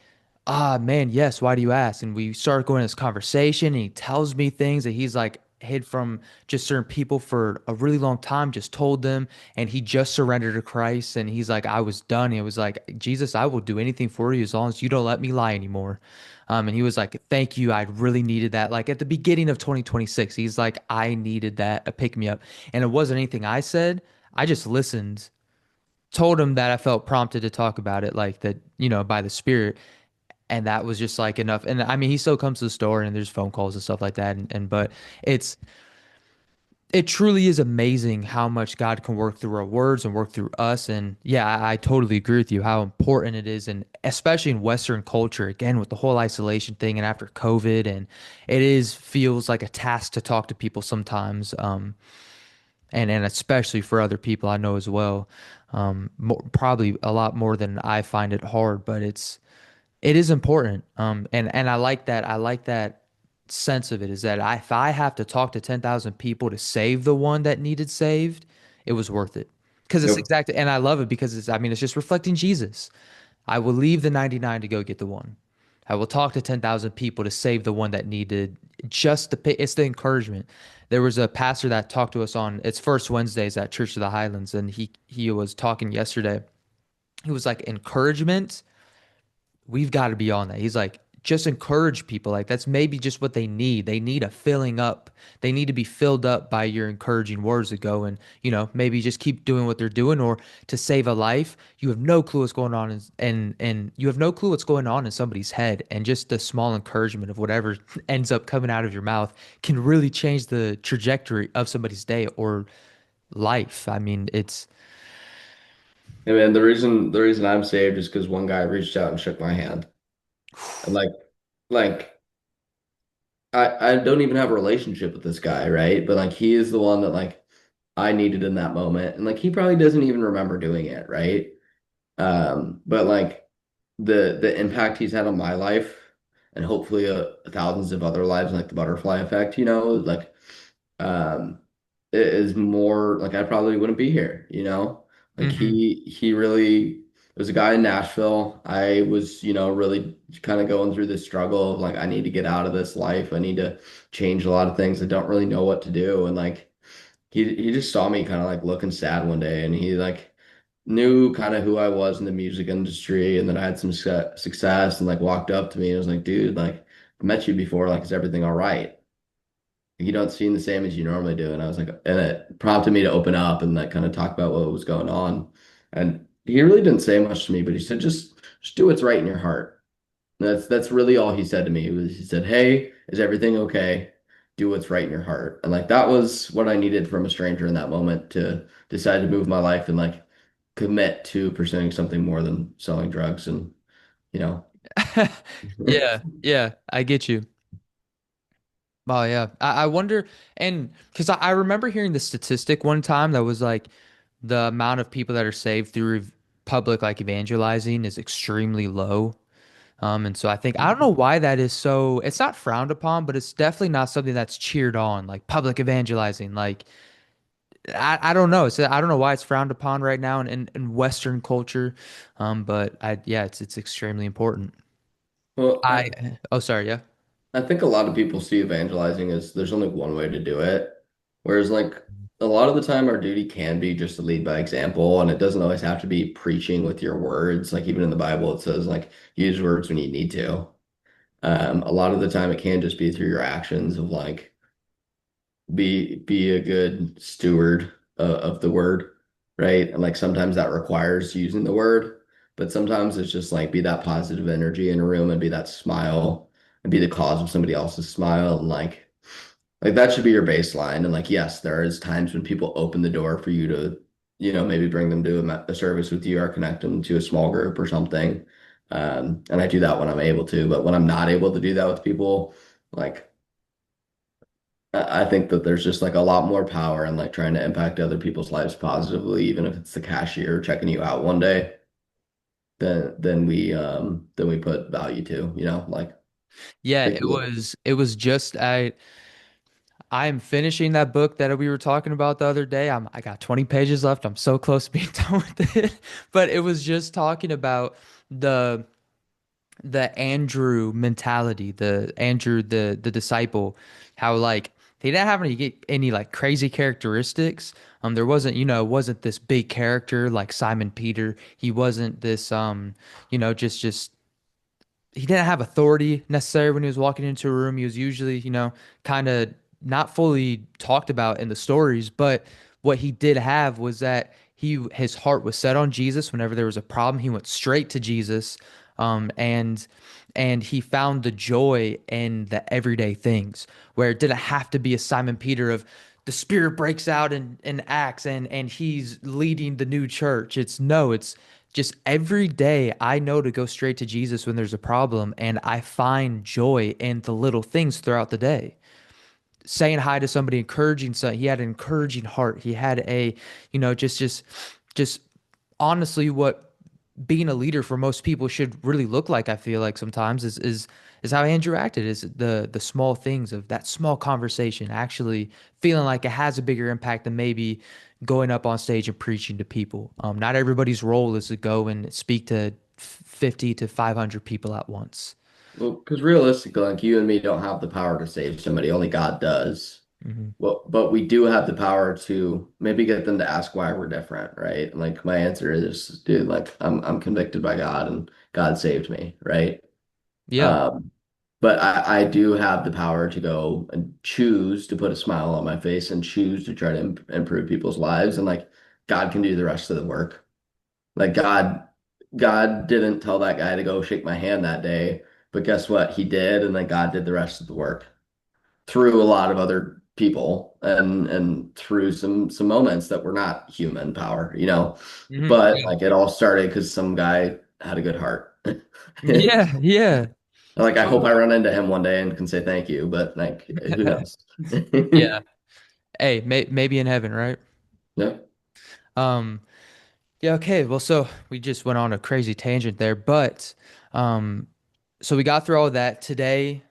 man, yes. Why do you ask? And we started going in this conversation and he tells me things that he's like hid from just certain people for a really long time, just told them, and he just surrendered to Christ, and he's like, I was done. It was like, Jesus, I will do anything for you as long as you don't let me lie anymore. And he was like, thank you. I really needed that. Like at the beginning of 2026, he's like, I needed that, a pick me up. And it wasn't anything I said. I just listened, told him that I felt prompted to talk about it, like that, by the Spirit. And that was just like enough. And I mean, he still comes to the store and there's phone calls and stuff like that. But it's, it truly is amazing how much God can work through our words and work through us. And yeah, I totally agree with you how important it is. And especially in Western culture, again, with the whole isolation thing and after COVID, and it is feels like a task to talk to people sometimes. And especially for other people I know as well. Probably a lot more than I find it hard, but it is important. And I like that. I like that sense of it is that if I have to talk to 10,000 people to save the one that needed saved, it was worth it. Because it's Yep. exactly, and I love it because I mean, it's just reflecting Jesus. I will leave the 99 to go get the one. I will talk to 10,000 people to save the one that needed just the pay. It's the encouragement. There was a pastor that talked to us on it's First Wednesdays at Church of the Highlands, and he was talking yesterday. He was like, encouragement, we've got to be on that. He's like, just encourage people. Like that's maybe just what they need. They need a filling up. They need to be filled up by your encouraging words to go and, maybe just keep doing what they're doing or to save a life. You have no clue what's going on and you have no clue what's going on in somebody's head. And just the small encouragement of whatever ends up coming out of your mouth can really change the trajectory of somebody's day or life. I mean, it's And man, the reason I'm saved is because one guy reached out and shook my hand. And like I don't even have a relationship with this guy, right? But like he is the one that like I needed in that moment. And like he probably doesn't even remember doing it, right? But like the impact he's had on my life and hopefully thousands of other lives, like the butterfly effect, like um it is more like I probably wouldn't be here, like mhm. he really was a guy in Nashville. I was, really kind of going through this struggle of like I need to get out of this life. I need to change a lot of things. I don't really know what to do. And like he just saw me kind of like looking sad one day, and he like knew kind of who I was in the music industry and that I had some success, and like walked up to me and was like, dude, like I met you before, like is everything all right? You don't seem the same as you normally do. And I was like, and it prompted me to open up and like kind of talk about what was going on. And he really didn't say much to me, but he said, just do what's right in your heart. And that's really all he said to me. He said, hey, is everything okay? Do what's right in your heart. And like that was what I needed from a stranger in that moment to decide to move my life and like commit to pursuing something more than selling drugs and, you know. Yeah, yeah, I get you. Oh yeah, I wonder, and because I remember hearing the statistic one time that was like the amount of people that are saved through public like evangelizing is extremely low. And so I think I don't know why that is so. It's not frowned upon, but it's definitely not something that's cheered on, like public evangelizing. Like I don't know. I don't know why it's frowned upon right now in Western culture. But yeah, it's extremely important. Well, I oh sorry, yeah. I think a lot of people see evangelizing as there's only one way to do it. Whereas, like, a lot of the time, our duty can be just to lead by example, and it doesn't always have to be preaching with your words. Like, even in the Bible, it says, like, use words when you need to. A lot of the time, it can just be through your actions of, like, be a good steward of the word, right? And, like, sometimes that requires using the word, but sometimes it's just, like, be that positive energy in a room and be that smile and be the cause of somebody else's smile and like that should be your baseline. And like, yes, there is times when people open the door for you to, maybe bring them to a service with you or connect them to a small group or something. And I do that when I'm able to, but when I'm not able to do that with people, like I think that there's just like a lot more power in like trying to impact other people's lives positively, even if it's the cashier checking you out one day, than we put value to, like Yeah, think it was just I'm finishing that book that we were talking about the other day. I got 20 pages left. I'm so close to being done with it. But it was just talking about the the Andrew mentality, the Andrew the disciple, how like he didn't have any like crazy characteristics. There wasn't, wasn't this big character like Simon Peter. He wasn't this, just he didn't have authority necessarily when he was walking into a room. He was usually, kind of not fully talked about in the stories, but what he did have was that his heart was set on Jesus. Whenever there was a problem, he went straight to Jesus, um, and and he found the joy in the everyday things where it didn't have to be a Simon Peter of the spirit breaks out in Acts and he's leading the new church. It's no, it's just every day I know to go straight to Jesus when there's a problem, and I find joy in the little things throughout the day. Saying hi to somebody, encouraging somebody. He had an encouraging heart. He had a, just honestly what being a leader for most people should really look like. I feel like sometimes is how he interacted. Is the small things of that small conversation actually feeling like it has a bigger impact than maybe going up on stage and preaching to people. Not everybody's role is to go and speak to 50 to 500 people at once. Well, because realistically, like you and me don't have the power to save somebody, only God does. Hmm. Well, but we do have the power to maybe get them to ask why we're different, right? And like my answer is, dude, like I'm convicted by God and God saved me, right? Yeah. Um, but I do have the power to go and choose to put a smile on my face and choose to try to improve people's lives. And like God can do the rest of the work. Like God didn't tell that guy to go shake my hand that day, but guess what? He did, and then God did the rest of the work through a lot of other people and through some moments that were not human power, you know. Hmm. But Yeah. like it all started because some guy had a good heart. Yeah. Yeah. Like I hope I Totally. run into him one day and can say thank you, but like who knows? Yeah. Hey, maybe in heaven, right? Yeah. Um, yeah, okay. Well, so we just went on a crazy tangent there, but um so we got through all of that today.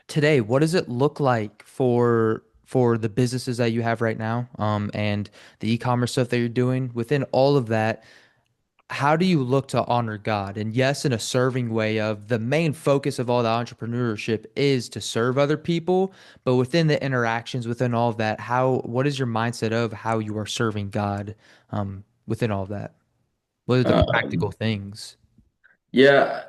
Today, what does it look like for the businesses that you have right now, and the e-commerce stuff that you're doing? Within all of that, how do you look to honor God? And yes, in a serving way of the main focus of all the entrepreneurship is to serve other people, but within the interactions, within all of that, what is your mindset of how you are serving God, within all of that? What are the practical Um, things? yeah,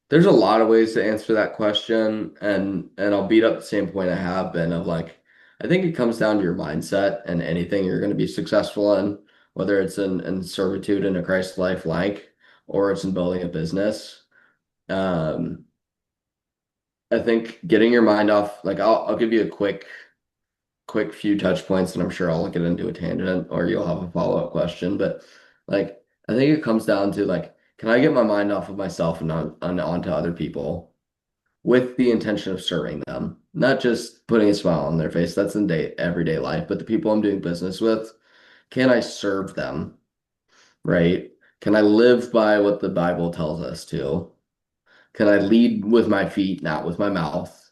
there's a lot of ways to answer that question, and I'll beat up the same point I have been of like I think it comes down to your mindset and anything you're going to be successful in, whether it's in servitude in a Christ life like or it's in building a business. Um, I think getting your mind off, like I'll give you a quick few touch points, and I'm sure I'll get into a tangent or you'll have a follow-up question. But like, I think it comes down to like, can I get my mind off of myself and onto other people with the intention of serving them, not just putting a smile on their face. That's in everyday life, but the people I'm doing business with, can I serve them, right? Can I live by what the Bible tells us to? Can I lead with my feet, not with my mouth?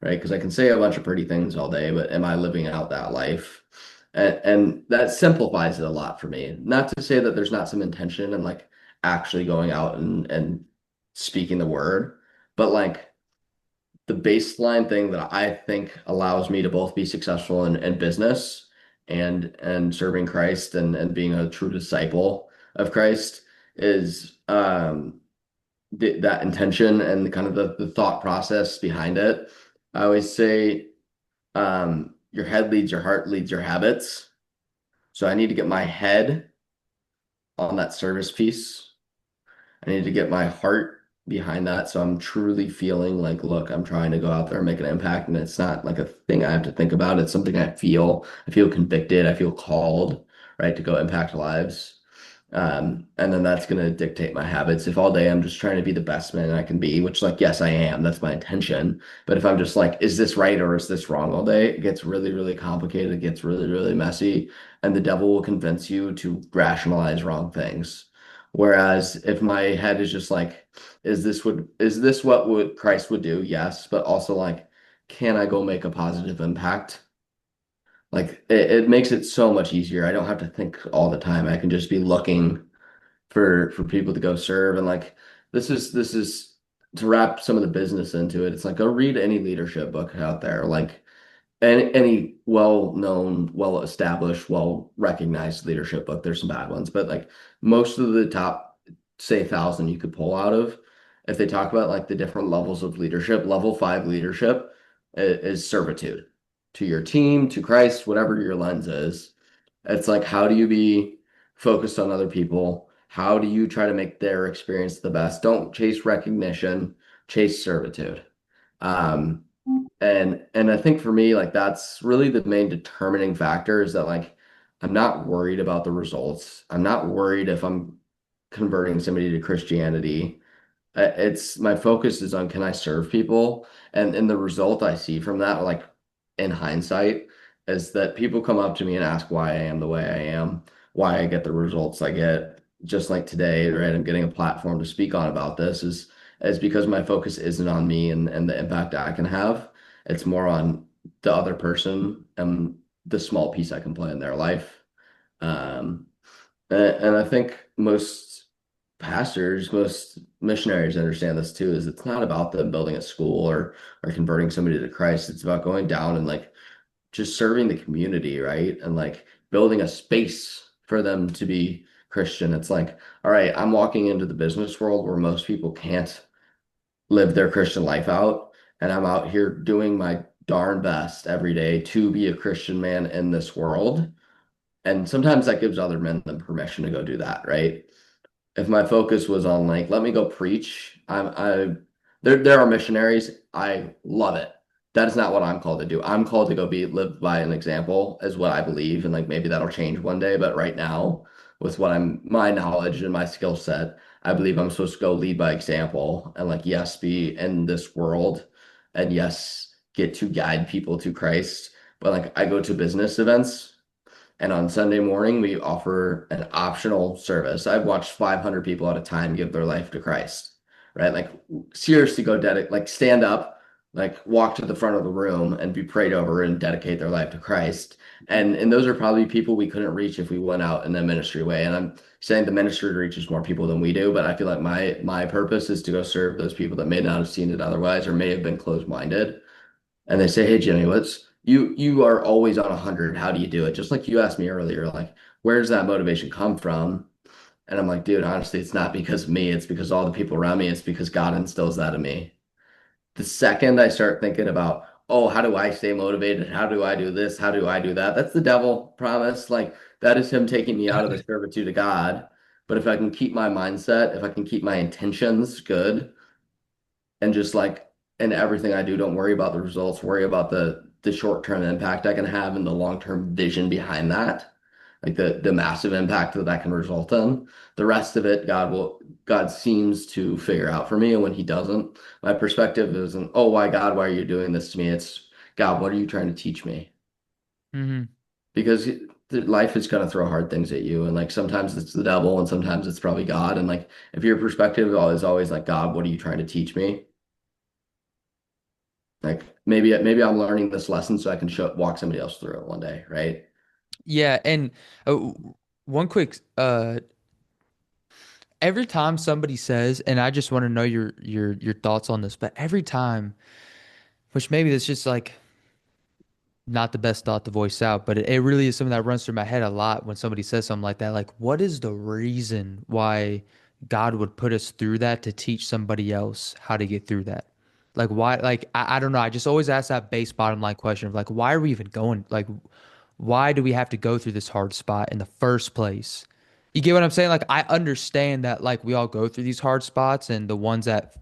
Right? Because I can say a bunch of pretty things all day, but am I living out that life? And that simplifies it a lot for me. Not to say that there's not some intention and like actually going out and speaking the word, but like the baseline thing that I think allows me to both be successful in business and serving Christ and being a true disciple of Christ is that intention and the kind of the thought process behind it. I always say your head leads your heart leads your habits. So I need to get my head on that service piece. I need to get my heart behind that. So I'm truly feeling like, look, I'm trying to go out there and make an impact. And it's not like a thing I have to think about. It's something I feel. I feel convicted. I feel called, right, to go impact lives. And then that's going to dictate my habits. If all day I'm just trying to be the best man I can be, which, like, yes, I am. That's my intention. But if I'm just like, is this right or is this wrong all day? It gets really, really complicated. It gets really, really messy. And the devil will convince you to rationalize wrong things. Whereas if my head is just like, is this what would Christ would do? Yes, but also like, can I go make a positive impact? Like it makes it so much easier. I don't have to think all the time. I can just be looking for people to go serve. And like this is to wrap some of the business into it, it's like go read any leadership book out there. Like any well-known, well-established, well-recognized leadership book. There's some bad ones, but like most of the top, say, 1,000 you could pull out of, if they talk about like the different levels of leadership, level five leadership is servitude to your team, to Christ, whatever your lens is. It's like, how do you be focused on other people? How do you try to make their experience the best? Don't chase recognition, chase servitude. Um, and I think for me, like that's really the main determining factor is that like I'm not worried about the results. I'm not worried if I'm converting somebody to Christianity. It's my focus is on can I serve people? And the result I see from that, like in hindsight, is that people come up to me and ask why I am the way I am, why I get the results I get. Just like today, right? I'm getting a platform to speak on about this is because my focus isn't on me and the impact I can have. It's more on the other person and the small piece I can play in their life. Um, and I think most pastors, most missionaries understand this too, is it's not about them building a school or converting somebody to Christ. It's about going down and like just serving the community, right? And like building a space for them to be Christian. It's like, all right, I'm walking into the business world where most people can't live their Christian life out, and I'm out here doing my darn best every day to be a Christian man in this world. And sometimes that gives other men the permission to go do that, right? If my focus was on like, let me go preach, there are missionaries. I love it. That is not what I'm called to do. I'm called to go be live by an example, is what I believe. And like maybe that'll change one day. But right now, with what I'm my knowledge and my skill set, I believe I'm supposed to go lead by example and like, yes, be in this world and yes, get to guide people to Christ. But like I go to business events and on Sunday morning, we offer an optional service. I've watched 500 people at a time give their life to Christ, right? Like, seriously, go dedicate, like, stand up, like, walk to the front of the room and be prayed over and dedicate their life to Christ. And those are probably people we couldn't reach if we went out in a ministry way. And I'm saying the ministry reaches more people than we do, but I feel like my purpose is to go serve those people that may not have seen it otherwise or may have been closed-minded and they say, "Hey Jimmy, what's you are always on 100. How do you do it?" Just like you asked me earlier, like, where does that motivation come from? And I'm like, dude, honestly, it's not because of me. It's because all the people around me. It's because God instills that in me. The second I start thinking about, oh, how do I stay motivated? How do I do this? How do I do that? That's the devil promise. Like that is him taking me out of the servitude of God. But if I can keep my mindset, if I can keep my intentions good, and just like in everything I do, don't worry about the results, worry about the short-term impact I can have and the long-term vision behind that, like the massive impact that that can result in. The rest of it, God seems to figure out for me, and when He doesn't, my perspective isn't, oh, why God, why are you doing this to me? It's God, what are you trying to teach me? Hmm. Because life is going to throw hard things at you, and like sometimes it's the devil, and sometimes it's probably God, and like if your perspective is always like, God, what are you trying to teach me? Like maybe I'm learning this lesson so I can walk somebody else through it one day, right? Yeah, and uh, one quick every time somebody says, and I just want to know your thoughts on this, but every time, which maybe that's just like not the best thought to voice out, but it really is something that runs through my head a lot when somebody says something like that. Like, what is the reason why God would put us through that to teach somebody else how to get through that? Like, why? Like, I don't know. I just always ask that base bottom line question of like, why are we even going? Like, why do we have to go through this hard spot in the first place? You get what I'm saying? Like, I understand that like we all go through these hard spots, and the ones that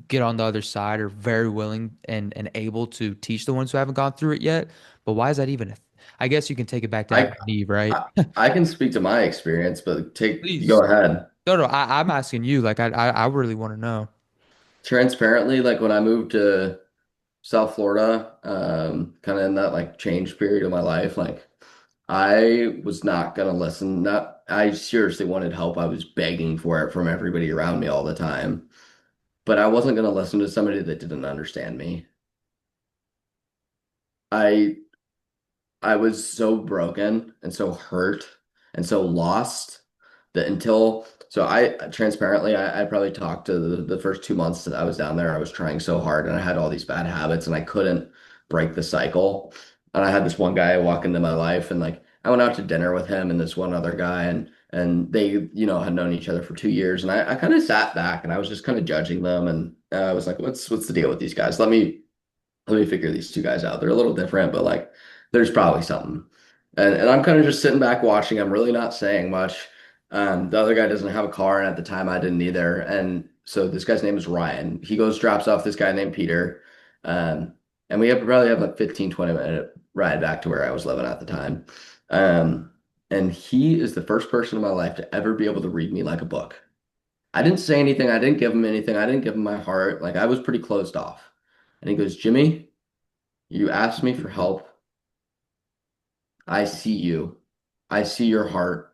get on the other side are very willing and able to teach the ones who haven't gone through it yet. But why is that even I guess you can take it back to Adam I, and Eve, right? I I can speak to my experience, but go Please. ahead. No, no, I'm asking you. Like, I really want to know. Transparently, like when I moved to South Florida, kind of in that like change period of my life, like I was not gonna listen. Not I seriously wanted help. I was begging for it from everybody around me all the time, but I wasn't gonna listen to somebody that didn't understand me. I I was so broken and so hurt and so lost that until So I transparently, I probably talked to the first 2 months that I was down there. I was trying so hard and I had all these bad habits and I couldn't break the cycle. And I had this one guy walk into my life and like I went out to dinner with him and this one other guy and they, had known each other for 2 years. And I kind of sat back and I was just kind of judging them. And I was like, what's the deal with these guys? Let me figure these two guys out. They're a little different, but like there's probably something. And I'm kind of just sitting back watching. I'm really not saying much. The other guy doesn't have a car, and at the time I didn't either. And so this guy's name is Ryan. He goes, drops off this guy named Peter. Um, and probably have like 15, 20-minute ride back to where I was living at the time. Um, and he is the first person in my life to ever be able to read me like a book. I didn't say anything. I didn't give him anything. I didn't give him my heart. Like I was pretty closed off. And he goes, Jimmy, you asked me for help. I see you. I see your heart.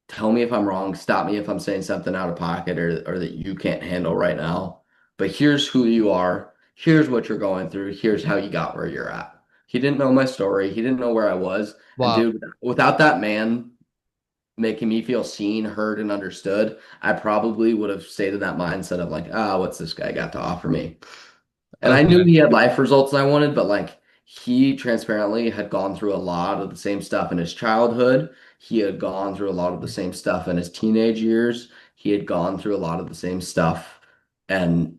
Tell me if I'm wrong. Stop me if I'm saying something out of pocket or that you can't handle right now. But here's who you are. Here's what you're going through. Here's how you got where you're at. He didn't know my story. He didn't know where I was. And Wow. dude, without that man making me feel seen, heard, and understood, I probably would have stayed in that mindset of like, what's this guy got to offer me? And I knew Okay. he had life results I wanted, but like he transparently had gone through a lot of the same stuff in his childhood. He had gone through a lot of the same stuff in his teenage years. He had gone through a lot of the same stuff. And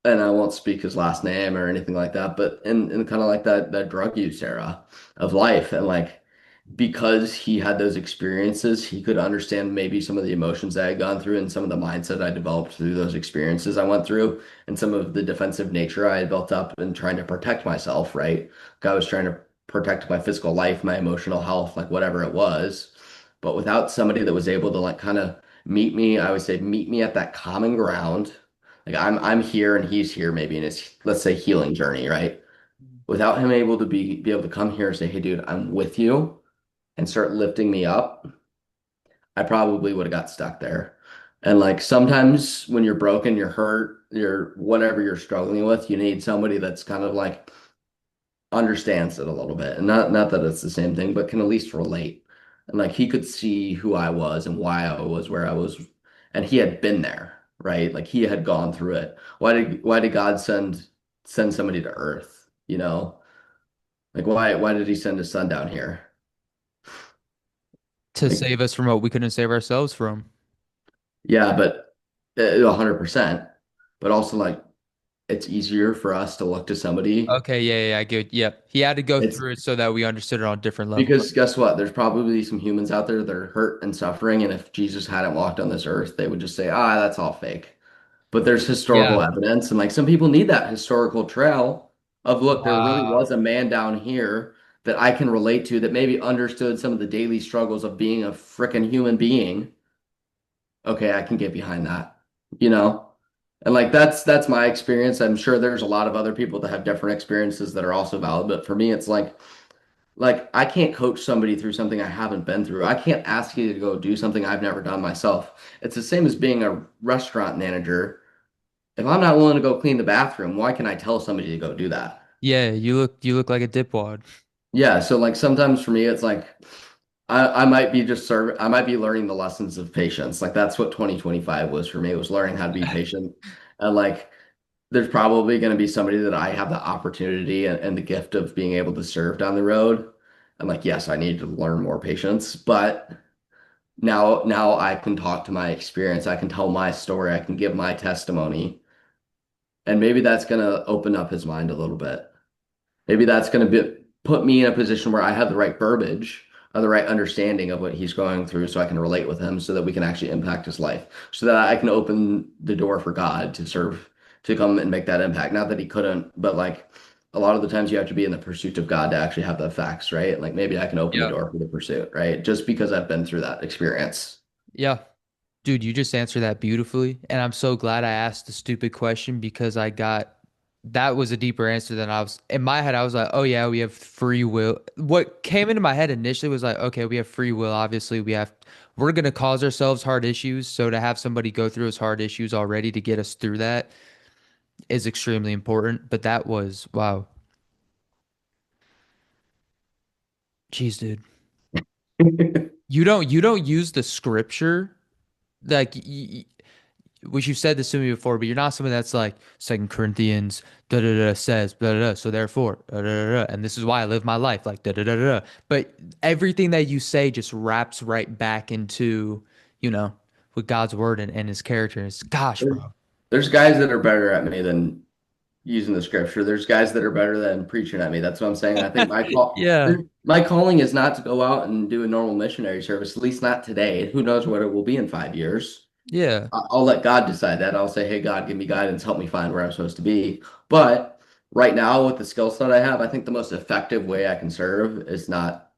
I won't speak his last name or anything like that, but in kind of like that drug use era of life. And like because he had those experiences, he could understand maybe some of the emotions I had gone through and some of the mindset I developed through those experiences I went through and some of the defensive nature I had built up in trying to protect myself, right? Like I was trying to protect my physical life, my emotional health, like whatever it was. But without somebody that was able to like kind of meet me, I would say meet me at that common ground. Like I'm here and he's here maybe in his, let's say, healing journey, right? Without him able to be able to come here and say, hey dude, I'm with you and start lifting me up, I probably would have got stuck there. And like sometimes when you're broken, you're hurt, you're whatever you're struggling with, you need somebody that's kind of like understands it a little bit. And not that it's the same thing, but can at least relate. And like he could see who I was and why I was where I was. And he had been there, right? Like he had gone through it. Why did God send somebody to earth? Like why did he send his son down here? To Like save us from what we couldn't save ourselves from. yeah, but 100%. But also, like, it's easier for us to look to somebody. Okay, yeah, yeah, I get. Yep. He had to go It's through it so that we understood it on a different level. because guess what? There's probably some humans out there that are hurt and suffering. And if Jesus hadn't walked on this earth, they would just say, that's all fake. But there's historical Yeah. evidence. And like some people need that historical trail of, look, there really Wow. was a man down here that I can relate to that maybe understood some of the daily struggles of being a freaking human being. Okay, I can get behind that, you know? And like that's my experience. I'm sure there's a lot of other people that have different experiences that are also valid, but for me it's like I can't coach somebody through something I haven't been through. I can't ask you to go do something I've never done myself. It's the same as being a restaurant manager. If I'm not willing to go clean the bathroom, why can I tell somebody to go do that? Yeah, you look like a dipwad. Yeah, so like sometimes for me it's like I might be just serving I might be learning the lessons of patience. Like that's what 2025 was for me, was learning how to be patient. And like there's probably going to be somebody that I have the opportunity and the gift of being able to serve down the road. I'm like, yes, I need to learn more patience, but now I can talk to my experience. I can tell my story. I can give my testimony, and maybe that's going to open up his mind a little bit. Maybe that's going to put me in a position where I have the right verbiage or the right understanding of what he's going through so I can relate with him so that we can actually impact his life, so that I can open the door for God to serve, to come and make that impact. Not that he couldn't, but like a lot of the times you have to be in the pursuit of God to actually have the facts, right? Like maybe I can open the Yeah. door for the pursuit, right? Just because I've been through that experience. Yeah. Dude, you just answered that beautifully. And I'm so glad I asked the stupid question because that was a deeper answer than I was in my head. I was like, oh yeah, we have free will. What came into my head initially was like, okay, we have free will. Obviously, we're gonna cause ourselves hard issues. So to have somebody go through those hard issues already to get us through that is extremely important. But that was wow. Jeez, dude. you don't use the scripture like which you've said this to me before, but you're not someone that's like Second Corinthians da da da says da da da. So therefore da da da, and this is why I live my life like da da da da. But everything that you say just wraps right back into you know with God's word and His character. And it's gosh, There's, bro. there's guys that are better at me than using the scripture. There's guys that are better than preaching at me. That's what I'm saying. I think Yeah, my calling is not to go out and do a normal missionary service, at least not today. Who knows what it will be in 5 years? yeah, I'll let God decide that. I'll say, hey, God, give me guidance, help me find where I'm supposed to be. But right now, with the skill set I have, I think the most effective way I can serve is not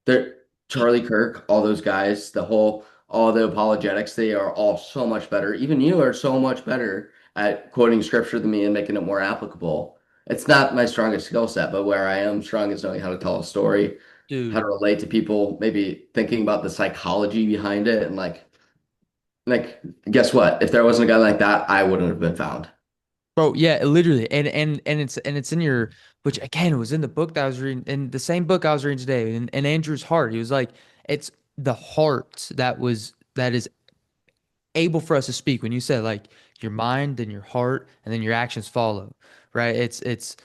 there. Charlie Kirk, all those guys, all the apologetics, they are all so much better. Even you are so much better at quoting scripture than me and making it more applicable. It's not my strongest skill set, but where I am strong is knowing how to tell a story, how dude. to relate to people, maybe thinking about the psychology behind it, and like, guess what? If there wasn't a guy like that, I wouldn't have been found. Bro, yeah, literally, and it's in your, which again was in the book that I was reading, in the same book I was reading today, in Andrew's heart. He was like, it's the heart that is able for us to speak. When you said like your mind and your heart, and then your actions follow, right? It's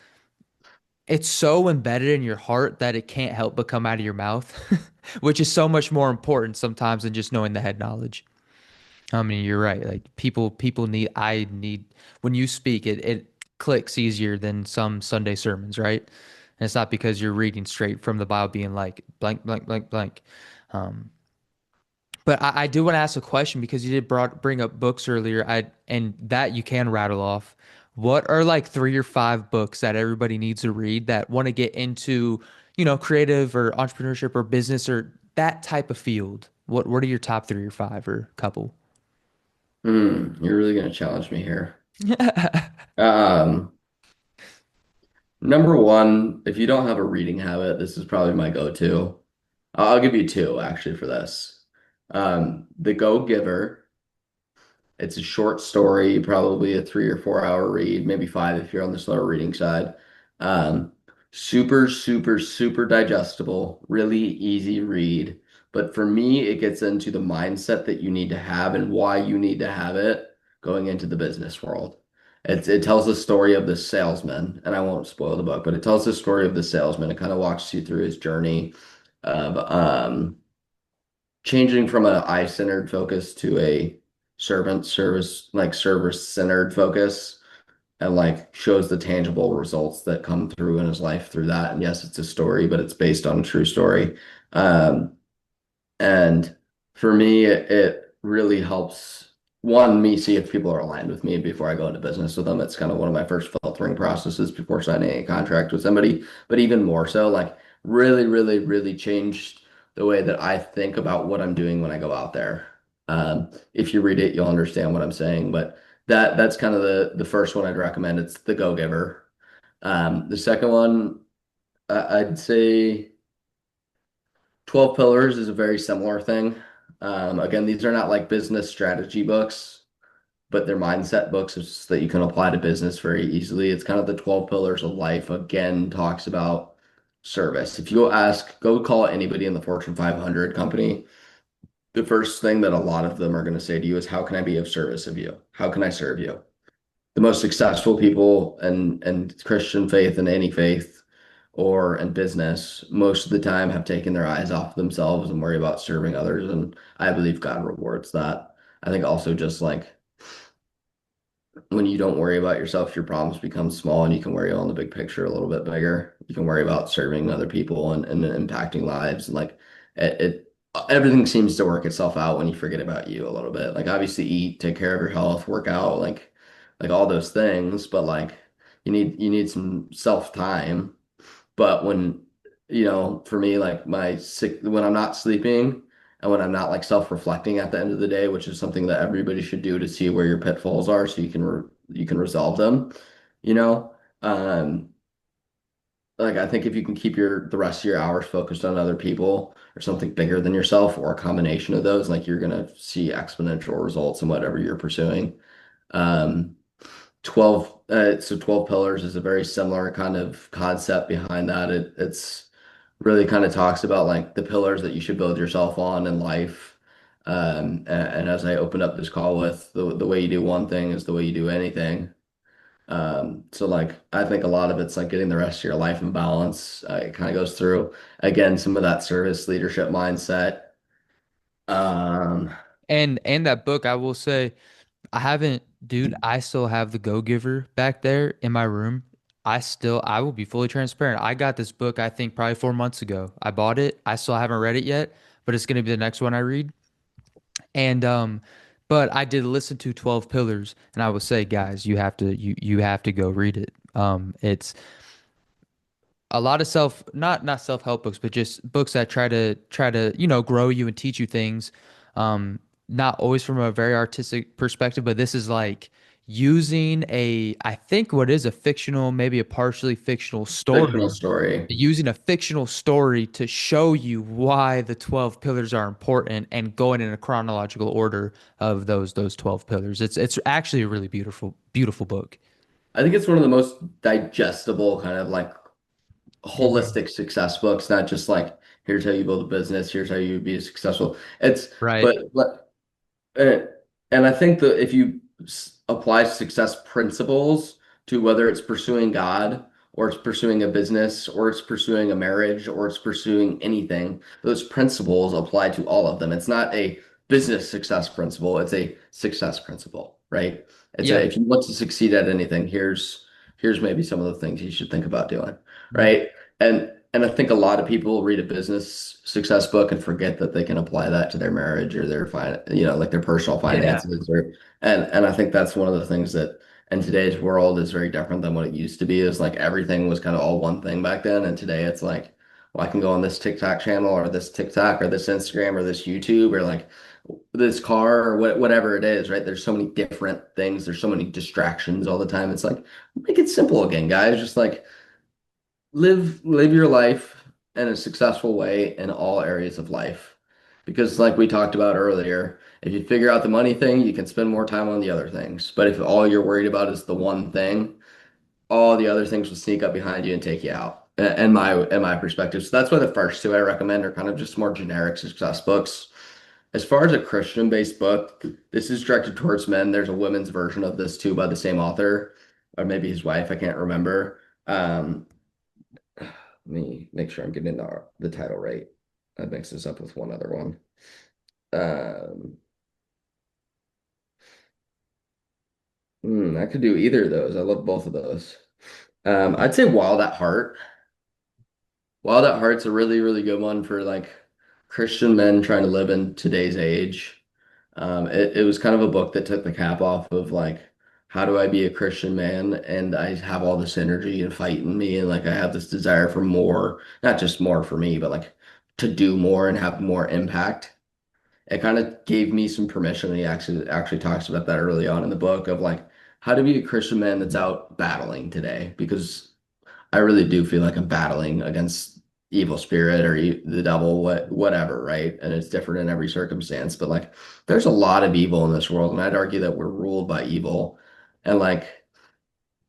so embedded in your heart that it can't help but come out of your mouth, which is so much more important sometimes than just knowing the head knowledge. I mean, you're right. Like people need, I need, when you speak, it clicks easier than some Sunday sermons, right? And it's not because you're reading straight from the Bible, being like blank, blank, blank, blank. Um, but I do want to ask a question because you did bring up books earlier. And that you can rattle off. What are like 3 or 5 books that everybody needs to read that want to get into, creative or entrepreneurship or business or that type of field? What are your top 3 or 5 or couple? You're really gonna challenge me here. Um, Number one, if you don't have a reading habit, this is probably my go-to. I'll give you two actually for this. The Go-Giver. It's a short story, probably a 3 or 4 hour read, maybe five if you're on the slower reading side. Um, Super, super, super digestible, really easy read. But for me, it gets into the mindset that you need to have and why you need to have it going into the business world. It tells the story of the salesman, and I won't spoil the book, but it tells the story of the salesman. It kind of walks you through his journey of changing from an I-centered focus to a servant service, like service-centered focus, and like shows the tangible results that come through in his life through that. And yes, it's a story, but it's based on a true story. Um, and for me, it really helps one, me see if people are aligned with me before I go into business with them. It's kind of one of my first filtering processes before signing a contract with somebody. But even more so, like really, really, really changed the way that I think about what I'm doing when I go out there. If you read it, you'll understand what I'm saying. But that's kind of the first one I'd recommend. It's The Go-Giver. The second one, I'd say 12 Pillars is a very similar thing. Again, these are not like business strategy books, but they're mindset books that you can apply to business very easily. It's kind of the 12 Pillars of Life. Again, talks about service. If you go call anybody in the Fortune 500 company, the first thing that a lot of them are going to say to you is, how can I be of service of you? How can I serve you? The most successful people and Christian faith and any faith or in business most of the time have taken their eyes off themselves and worry about serving others. And I believe God rewards that. I think also just like when you don't worry about yourself, your problems become small and you can worry on the big picture a little bit bigger. You can worry about serving other people and impacting lives. And like everything seems to work itself out when you forget about you a little bit. Like obviously eat, take care of your health, work out, like all those things, but like you need some self time. But for me, like when I'm not sleeping and when I'm not like self-reflecting at the end of the day, which is something that everybody should do to see where your pitfalls are so you can resolve them, you know, um, like I think if you can keep the rest of your hours focused on other people or something bigger than yourself or a combination of those, like you're gonna see exponential results in whatever you're pursuing. Um, 12 Pillars is a very similar kind of concept behind that. It's really kind of talks about like the pillars that you should build yourself on in life. And as I opened up this call with, the way you do one thing is the way you do anything. So like I think a lot of it's like getting the rest of your life in balance. It kind of goes through again some of that service leadership mindset. Um, And that book, I will say, I haven't, dude, I still have the Go Giver back there in my room. I will be fully transparent. I got this book, I think probably 4 months ago. I bought it. I still haven't read it yet, but it's gonna be the next one I read. And but I did listen to 12 Pillars, and I will say, guys, you have to go read it. It's a lot of not self-help books, but just books that try to grow you and teach you things. Not always from a very artistic perspective, but this is like using I think what is a fictional, maybe a partially fictional fictional story, story. using a fictional story to show you why the 12 pillars are important and going in a chronological order of those 12 pillars. It's actually a really beautiful book. I think it's one of the most digestible kind of like Mhm. holistic success books, not just like here's how you build a business, here's how you be successful. It's Right. but and, and I think that if you apply success principles to whether it's pursuing God or it's pursuing a business or it's pursuing a marriage or it's pursuing anything, those principles apply to all of them. It's not a business success principle, it's a success principle, right? It's a Yeah. if you want to succeed at anything, here's maybe some of the things you should think about doing, Mhm. right? And I think a lot of people read a business success book and forget that they can apply that to their marriage or their like their personal Yeah. finances or and I think that's one of the things that in today's world is very different than what it used to be. Is like everything was kind of all one thing back then, and today it's like, well, I can go on this TikTok channel or this TikTok or this Instagram or this YouTube or like this car or whatever it is, right? There's so many different things. There's so many distractions all the time. It's like make it simple again, guys. Just like live your life in a successful way in all areas of life. Because like we talked about earlier, if you figure out the money thing, you can spend more time on the other things. But if all you're worried about is the one thing, all the other things will sneak up behind you and take you out. In my perspective. So that's why the first two I recommend are kind of just more generic success books. As far as a Christian-based book, this is directed towards men. There's a women's version of this too by the same author, or maybe his wife, I can't remember. Let me make sure I'm getting the title right. I mixed this up with one other one. Um, I could do either of those. I love both of those. I'd say Wild at Heart. Wild at Heart's a really, really good one for like Christian men trying to live in today's age. It was kind of a book that took the cap off of like, how do I be a Christian man? And I have all this energy and fight in me, and like I have this desire for more, not just more for me, but like to do more and have more impact. It kind of gave me some permission. And he actually talks about that early on in the book of like how to be a Christian man that's out battling today, because I really do feel like I'm battling against evil spirit or the devil, whatever, right? And it's different in every circumstance, but like there's a lot of evil in this world, and I'd argue that we're ruled by evil, and like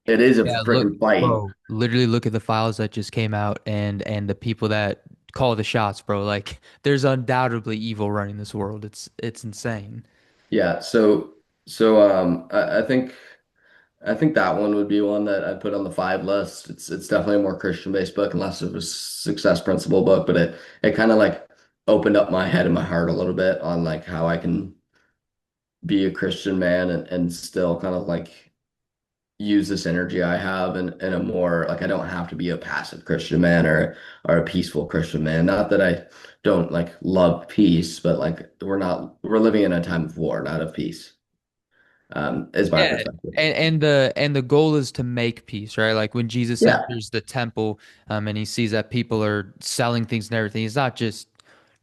it is a Yeah, look, freaking fight. bro, literally look at the files that just came out and the people that call the shots, bro. Like there's undoubtedly evil running this world. It's insane. Yeah, I think that one would be one that I'd put on the five list. It's definitely a more Christian-based book, unless it was a success principle book, but it kind of like opened up my head and my heart a little bit on like how I can be a Christian man and still kind of like use this energy I have in a more like I don't have to be a passive Christian man or a peaceful Christian man. Not that I don't like love peace, but like we're living in a time of war, not of peace. Is my Yeah. perspective. And the goal is to make peace, right? Like when Jesus Yeah. enters the temple, and he sees that people are selling things and everything, he's not just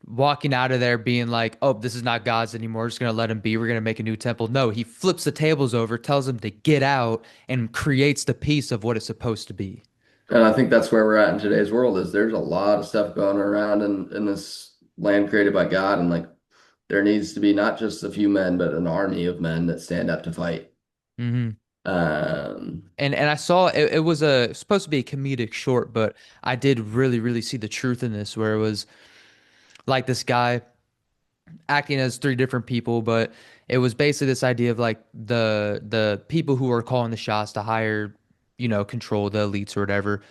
walking out of there being like, "Oh, this is not God's anymore. We're just gonna let him be. We're gonna make a new temple." No, he flips the tables over, tells them to get out, and creates the peace of what it's supposed to be. And I think that's where we're at in today's world is there's a lot of stuff going around in this land created by God. And like there needs to be not just a few men, but an army of men that stand up to fight. Hmm. Um, And I saw it, it was a supposed to be a comedic short, but I did really see the truth in this, where it was like this guy acting as three different people, but it was basically this idea of like the people who are calling the shots to higher, control the elites or whatever.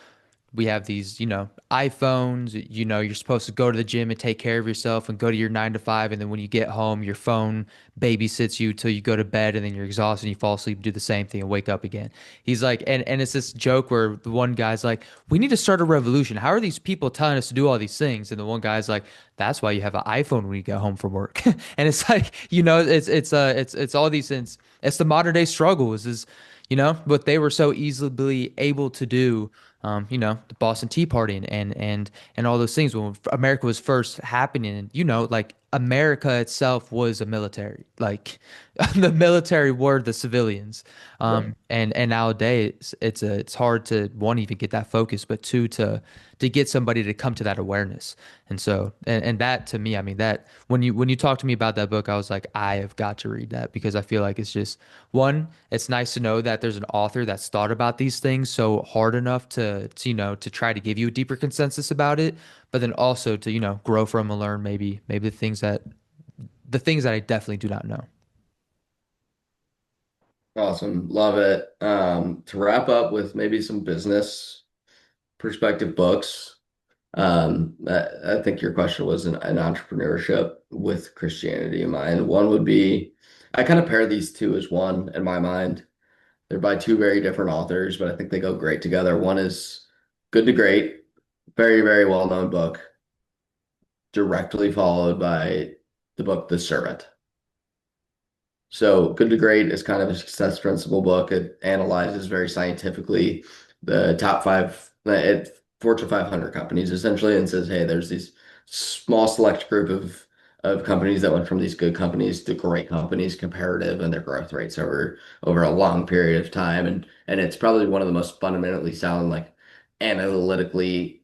We have these, iPhones, you're supposed to go to the gym and take care of yourself and go to your 9 to 5. And then when you get home, your phone babysits you till you go to bed and then you're exhausted and you fall asleep, do the same thing and wake up again. He's like, and it's this joke where the one guy's like, we need to start a revolution. How are these people telling us to do all these things? And the one guy's like, that's why you have an iPhone when you get home from work. And it's like, it's all these things. It's the modern day struggle is what they were so easily able to do, the Boston Tea Party and all those things when America was first happening. And, like America itself was a military. Like the military were the civilians. right. And nowadays it's hard to one even get that focus, but two to get somebody to come to that awareness. And so and that to me, I mean that when you talked to me about that book, I was like, I have got to read that because I feel like it's just one, it's nice to know that there's an author that's thought about these things so hard enough to try to give you a deeper consensus about it, but then also to, grow from and learn maybe the things that I definitely do not know. Awesome. Love it. To wrap up with maybe some business perspective books. I think your question was an entrepreneurship with Christianity in mind. One would be, I kind of pair these two as one in my mind. They're by two very different authors, but I think they go great together. One is Good to Great, very well-known book, directly followed by the book The Servant. So Good to Great is kind of a success principle book. It analyzes very scientifically the top five Fortune 500 companies essentially and says, hey, there's these small select group of companies that went from these good companies to great companies comparative and their growth rates over a long period of time. And it's probably one of the most fundamentally sound, like analytically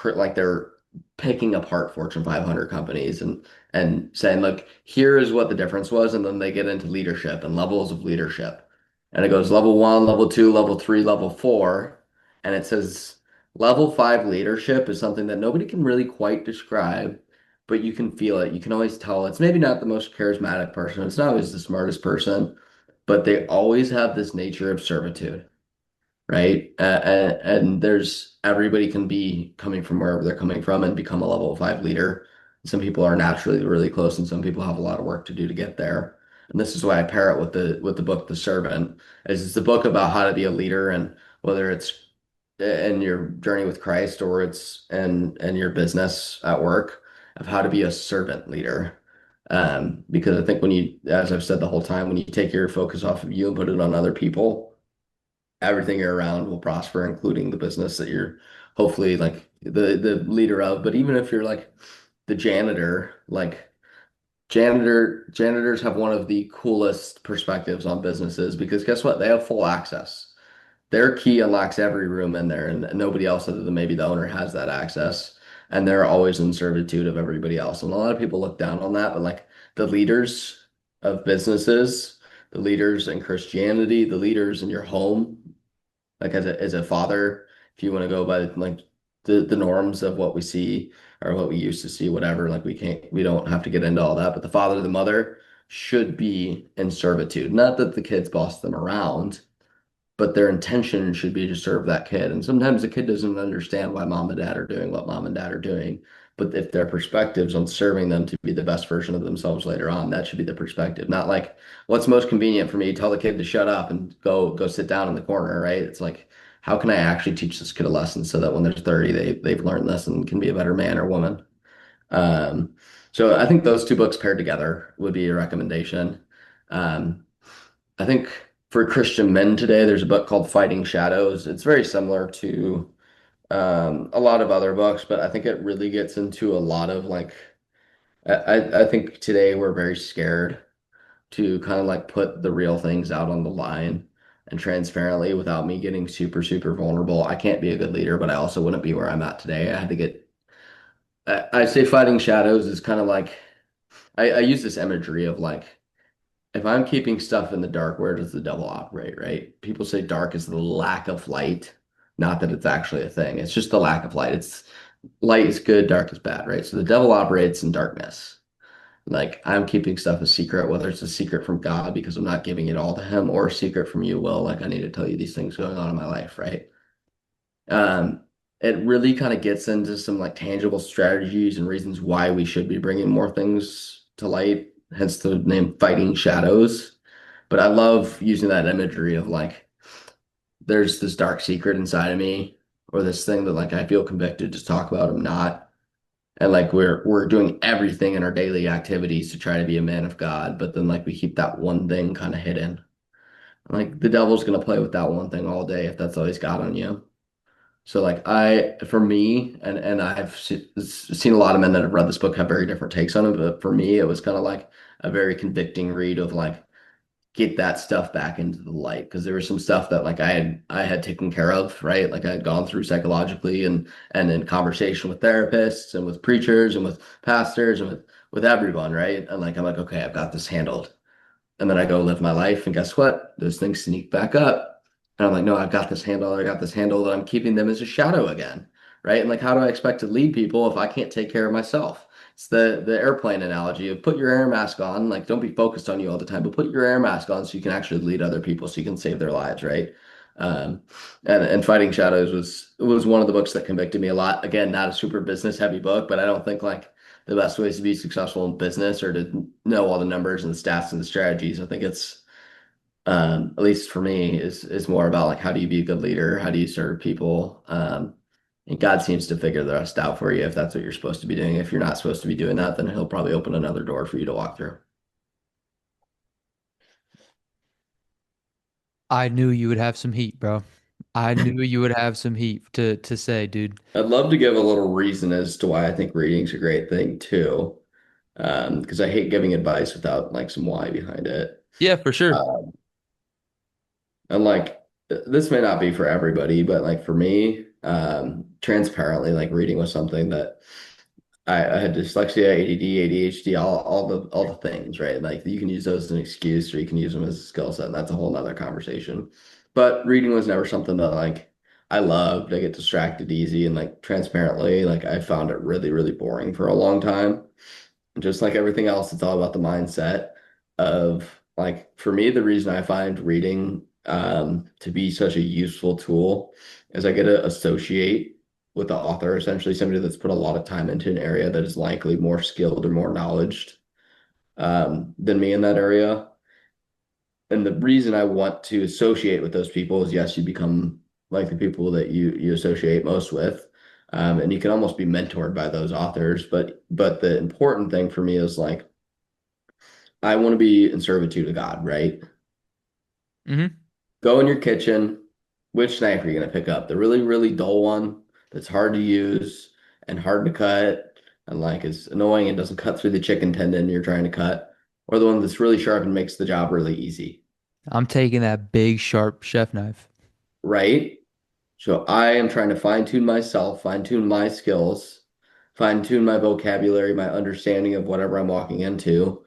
like they're picking apart Fortune 500 companies and saying, look, here is what the difference was. And then they get into leadership and levels of leadership. And it goes level one, level two, level three, level four. And it says level five leadership is something that nobody can really quite describe, but you can feel it. You can always tell it's maybe not the most charismatic person. It's not always the smartest person, but they always have this nature of servitude, right? And there's everybody can be coming from wherever they're coming from and become a level five leader. Some people are naturally really close, and some people have a lot of work to do to get there. And this is why I pair it with the book The Servant, as it's a book about how to be a leader, and whether it's in your journey with Christ or it's in your business at work, of how to be a servant leader. Because I think when you, as I've said the whole time, when you take your focus off of you and put it on other people, everything you're around will prosper, including the business that you're hopefully like the leader of. But even if you're like the janitor, like janitors have one of the coolest perspectives on businesses because guess what? They have full access. Their key unlocks every room in there, and nobody else other than maybe the owner has that access. And they're always in servitude of everybody else. And a lot of people look down on that, but like the leaders of businesses, the leaders in Christianity, the leaders in your home, like as a father, if you want to go by like the norms of what we see or what we used to see, whatever, like we don't have to get into all that, but the father, the mother should be in servitude. Not that the kids boss them around, but their intention should be to serve that kid. And sometimes the kid doesn't understand why mom and dad are doing what mom and dad are doing. But if their perspectives on serving them to be the best version of themselves later on, that should be the perspective. Not like what's most convenient for me, tell the kid to shut up and go sit down in the corner, right? It's like, how can I actually teach this kid a lesson so that when they're 30, they've learned this and can be a better man or woman. Um, so I think those two books paired together would be a recommendation. Um, I think for Christian men today, there's a book called Fighting Shadows. It's very similar to a lot of other books, but I think it really gets into a lot of like, I think today we're very scared to kind of like put the real things out on the line and transparently without me getting super vulnerable. I can't be a good leader, but I also wouldn't be where I'm at today. I had to get, I say Fighting Shadows is kind of like, I use this imagery of like, if I'm keeping stuff in the dark, where does the devil operate, right? People say dark is the lack of light, not that it's actually a thing. It's just the lack of light. It's light is good, dark is bad, right? So the devil operates in darkness. Like I'm keeping stuff a secret, whether it's a secret from God because I'm not giving it all to him, or a secret from you, Will, like I need to tell you these things going on in my life, right? Um, it really kind of gets into some like tangible strategies and reasons why we should be bringing more things to light, hence the name Fighting Shadows. But I love using that imagery of like, there's this dark secret inside of me, or this thing that like I feel convicted to talk about, I'm not. And like we're doing everything in our daily activities to try to be a man of God, but then like we keep that one thing kind of hidden. Like the devil's gonna play with that one thing all day if that's all he's got on you. So like for me, and seen a lot of men that have read this book have very different takes on it, but for me, it was kind of like a very convicting read of like get that stuff back into the light because there was some stuff that like I had taken care of, right? Like I had gone through psychologically and in conversation with therapists and with preachers and with pastors and with everyone, right? And like I'm like, okay, I've got this handled. And then I go live my life, and guess what? Those things sneak back up. And I'm like, no, I've got this handle. I got this handle, and I'm keeping them as a shadow again, right? And like, how do I expect to lead people if I can't take care of myself? It's the airplane analogy of put your air mask on. Like, don't be focused on you all the time, but put your air mask on so you can actually lead other people, so you can save their lives, right? Um, and Fighting Shadows was one of the books that convicted me a lot. Again, not a super business heavy book, but I don't think like the best ways to be successful in business or to know all the numbers and the stats and the strategies. I think it's at least for me is more about like how do you be a good leader? How do you serve people? And God seems to figure the rest out for you if that's what you're supposed to be doing. If you're not supposed to be doing that, then he'll probably open another door for you to walk through. I knew you would have some heat, bro. I knew you would have some heat to say, dude. I'd love to give a little reason as to why I think reading's a great thing too. Because I hate giving advice without like some why behind it. Yeah, for sure. And like this may not be for everybody, but like for me, transparently, like reading was something that I had dyslexia, ADD, ADHD, all the things, right? Like you can use those as an excuse or you can use them as a skill set, and that's a whole nother conversation. But reading was never something that like I loved. I get distracted easy and like transparently, like I found it really, really boring for a long time. Just like everything else, it's all about the mindset of like for me, the reason I find reading to be such a useful tool is I get to associate with the author, essentially somebody that's put a lot of time into an area that is likely more skilled or more knowledged than me in that area. And the reason I want to associate with those people is yes, you become like the people that you associate most with. And you can almost be mentored by those authors, but the important thing for me is like I want to be in servitude to God, right? Hmm. Go in your kitchen. Which knife are you going to pick up? The really, really dull one that's hard to use and hard to cut and like is annoying and doesn't cut through the chicken tendon you're trying to cut, or the one that's really sharp and makes the job really easy, I'm taking that big, sharp chef knife. right? So I am trying to fine tune myself, fine tune my skills, fine tune my vocabulary, my understanding of whatever I'm walking into,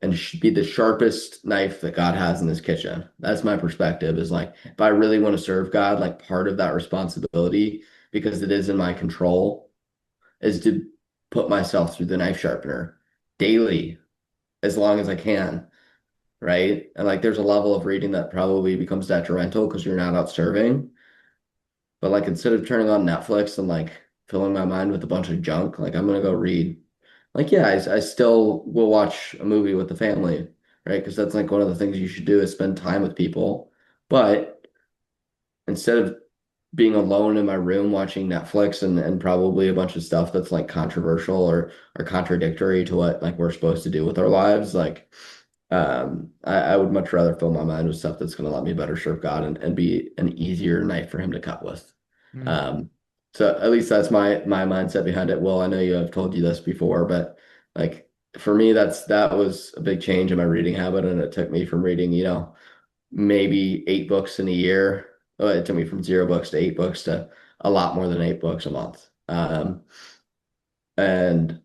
and be the sharpest knife that God has in his kitchen. That's my perspective is like, if I really want to serve God, like part of that responsibility, because it is in my control, is to put myself through the knife sharpener daily as long as I can. Right. And like there's a level of reading that probably becomes detrimental because you're not out serving. But like instead of turning on Netflix and like filling my mind with a bunch of junk, like I'm gonna go read. Like yeah, I still will watch a movie with the family, right? Because that's like one of the things you should do is spend time with people. But instead of being alone in my room watching Netflix and probably a bunch of stuff that's like controversial or contradictory to what like we're supposed to do with our lives, like I would much rather fill my mind with stuff that's going to let me better serve God and be an easier knife for him to cut with. Mm. Um, so at least that's my mindset behind it. Well, I know you have told you this before, but like for me, that was a big change in my reading habit, and it took me from reading, maybe 8 books in a year. It took me from 0 books to 8 books to a lot more than 8 books a month. And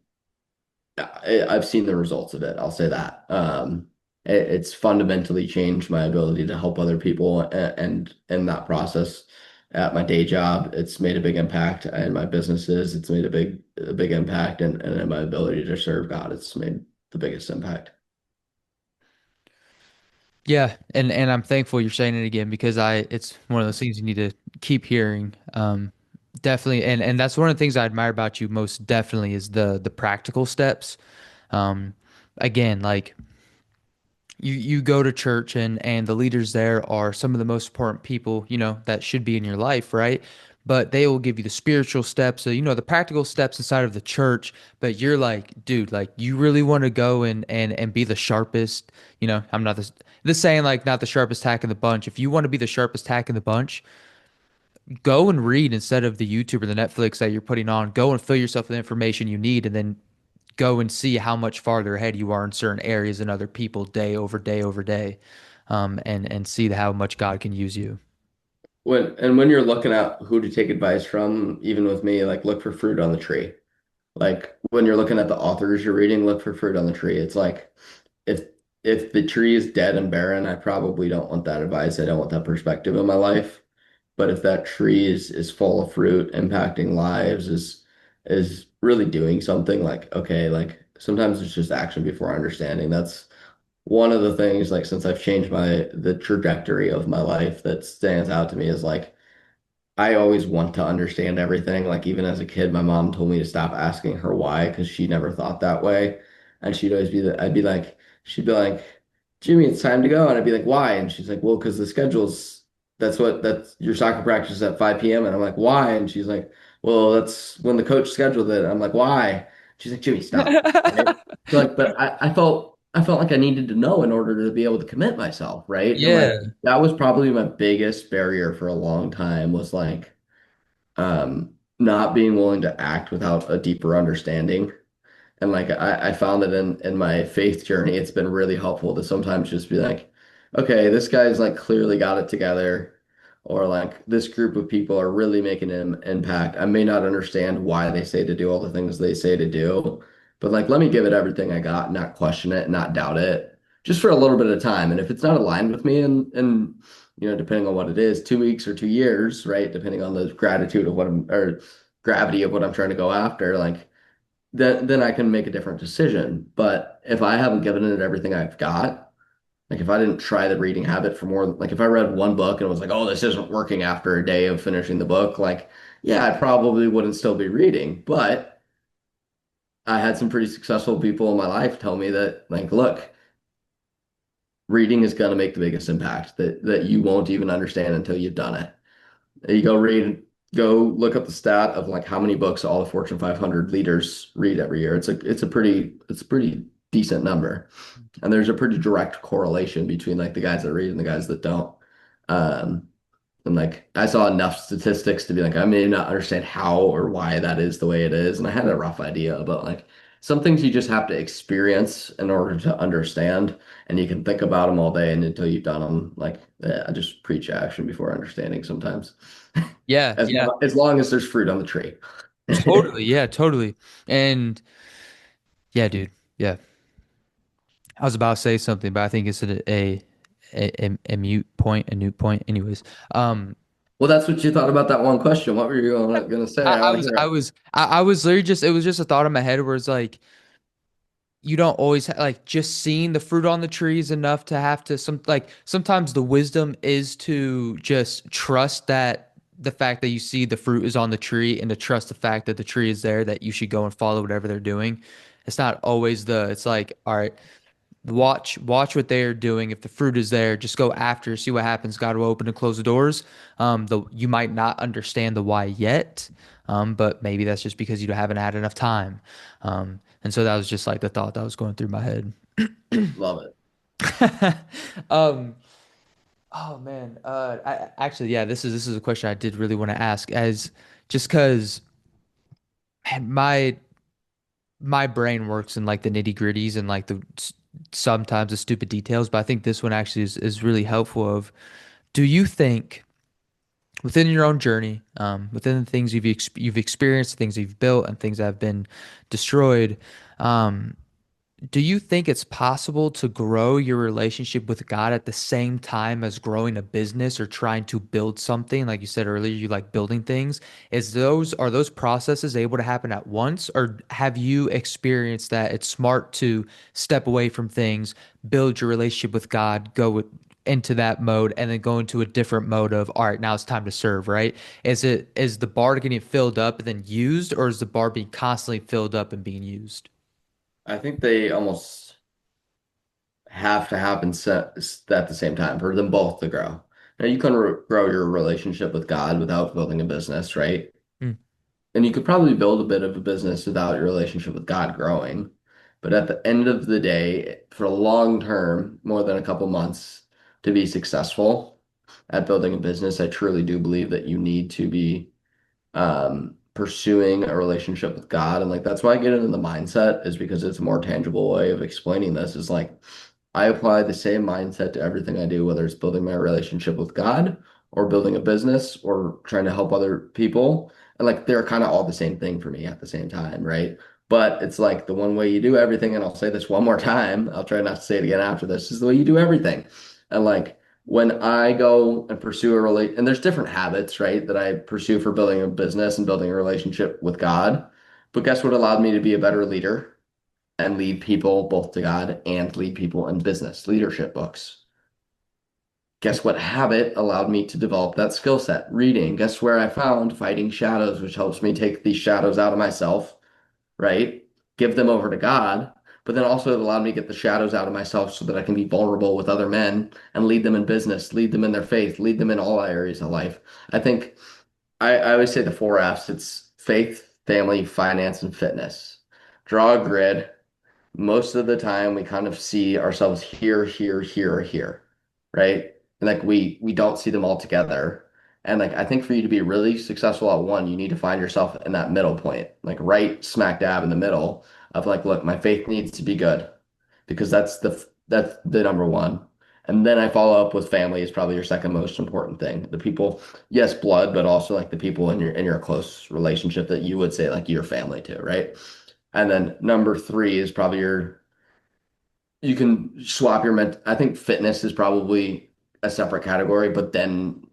I've seen the results of it. I'll say that. it's fundamentally changed my ability to help other people, and in that process, at my day job, it's made a big impact. In my businesses, it's made a big impact, and in my ability to serve God, it's made the biggest impact. Yeah, and I'm thankful you're saying it again because I it's one of those things you need to keep hearing. Definitely, and that's one of the things I admire about you most definitely is the practical steps. Um, again, like you go to church and the leaders there are some of the most important people, that should be in your life, right? But they will give you the spiritual steps, so the practical steps inside of the church, but you're like, dude, like you really want to go and be the sharpest, I'm not this saying like not the sharpest tack in the bunch. If you want to be the sharpest tack in the bunch, go and read instead of the YouTube or the Netflix that you're putting on. Go and fill yourself with the information you need and then go and see how much farther ahead you are in certain areas than other people day over day over day, and see how much God can use you. When you're looking at who to take advice from, even with me, like look for fruit on the tree. Like when you're looking at the authors you're reading, look for fruit on the tree. It's like if if the tree is dead and barren, I probably don't want that advice. I don't want that perspective in my life. But if that tree is full of fruit, impacting lives, is really doing something, like okay, like sometimes it's just action before understanding. That's one of the things, like since I've changed the trajectory of my life, that stands out to me is like I always want to understand everything. Like even as a kid, my mom told me to stop asking her why because she never thought that way. And she'd always be I'd be like, she'd be like, Jimmy, it's time to go. And I'd be like, why? And she's like, well, because the schedule's that's your soccer practice is at 5 p.m. And I'm like, why? And she's like, well, that's when the coach scheduled it. And I'm like, why? She's like, Jimmy, stop. Right? So like, but I felt like I needed to know in order to be able to commit myself, right? And like Yeah. that was probably my biggest barrier for a long time was like not being willing to act without a deeper understanding. And like I found that in my faith journey, it's been really helpful to sometimes just be like, okay, this guy's like clearly got it together, or like this group of people are really making an impact. I may not understand why they say to do all the things they say to do, but like let me give it everything I got, not question it, not doubt it, just for a little bit of time. And if it's not aligned with me, and depending on what it is, 2 weeks or 2 years, right? Depending on the gratitude of what I'm or gravity of what I'm trying to go after, like then I can make a different decision. But if I haven't given it everything I've got, like if I didn't try the reading habit for more, like if I read one book and was like, oh, this isn't working after a day of finishing the book, like, yeah, I probably wouldn't still be reading. But I had some pretty successful people in my life tell me that, like, look, reading is going to make the biggest impact that you won't even understand until you've done it. You go look up the stat of like how many books all the Fortune 500 leaders read every year. It's a pretty decent number, and there's a pretty direct correlation between like the guys that read and the guys that don't. Um, and like I saw enough statistics to be like I may not understand how or why that is the way it is, and I had a rough idea about like some things you just have to experience in order to understand, and you can think about them all day and until you've done them. Like I just preach action before understanding sometimes. Yeah, As yeah, as long as there's fruit on the tree. totally. Yeah, totally. And yeah, dude. Yeah. I was about to say something, but I think it's a mute point, a new point. Anyways, um, Well, that's what you thought about that one question. What were you gonna say? I I want to was, hear I it. was, I was literally just, it was just a thought in my head where it's like, you don't always like just seeing the fruit on the tree is enough to have to sometimes the wisdom is to just trust that the fact that you see the fruit is on the tree and to trust the fact that the tree is there, that you should go and follow whatever they're doing. It's not always it's like, all right, watch what they are doing. If the fruit is there, just go after, see what happens. God will open and close the doors. You might not understand the why yet, but maybe that's just because you haven't had enough time. And so that was just like the thought that was going through my head. Love it. Um, oh man, actually, yeah, this is a question I did really want to ask, as just because, man, my brain works in like the nitty gritties and like sometimes the stupid details, but I think this one actually is really helpful. Do you think within your own journey, within the things you've experienced, things you've built, and things that have been destroyed, um, Do you think it's possible to grow your relationship with God at the same time as growing a business or trying to build something? Like you said earlier, you like building things. Are those processes able to happen at once, or have you experienced that it's smart to step away from things, build your relationship with God, into that mode, and then go into a different mode of, all right, now it's time to serve, right? Is the bar getting filled up and then used, or is the bar being constantly filled up and being used? I think they almost have to happen at the same time for them both to grow. Now, you can grow your relationship with God without building a business, right? Hmm. And you could probably build a bit of a business without your relationship with God growing. But at the end of the day, for long term, more than a couple months, to be successful at building a business, I truly do believe that you need to be pursuing a relationship with God. And like that's why I get into the mindset is because it's a more tangible way of explaining this is like I apply the same mindset to everything I do, whether it's building my relationship with God or building a business or trying to help other people. And like they're kind of all the same thing for me at the same time, right? But it's like the one way you do everything, and I'll say this one more time, I'll try not to say it again after this, is the way you do everything. And like when I go and pursue a relate, and there's different habits, right, that I pursue for building a business and building a relationship with God. But guess what allowed me to be a better leader and lead people both to God and lead people in business leadership books? Guess what habit allowed me to develop that skill set? Reading. Guess where I found fighting shadows, which helps me take these shadows out of myself, right? Give them over to God, but then also it allowed me to get the shadows out of myself so that I can be vulnerable with other men and lead them in business, lead them in their faith, lead them in all areas of life. I think I always say the four F's. It's faith, family, finance, and fitness. Draw a grid. Most of the time we kind of see ourselves here, here, here, or here, right? And like we don't see them all together. And like I think for you to be really successful at one, you need to find yourself in that middle point, like right smack dab in the middle of like, look, my faith needs to be good because that's the number one. And then I follow up with family is probably your second most important thing. The people, yes, blood, but also like the people in your close relationship that you would say like your family too, right? And then number three is probably you can swap your I think fitness is probably a separate category, but then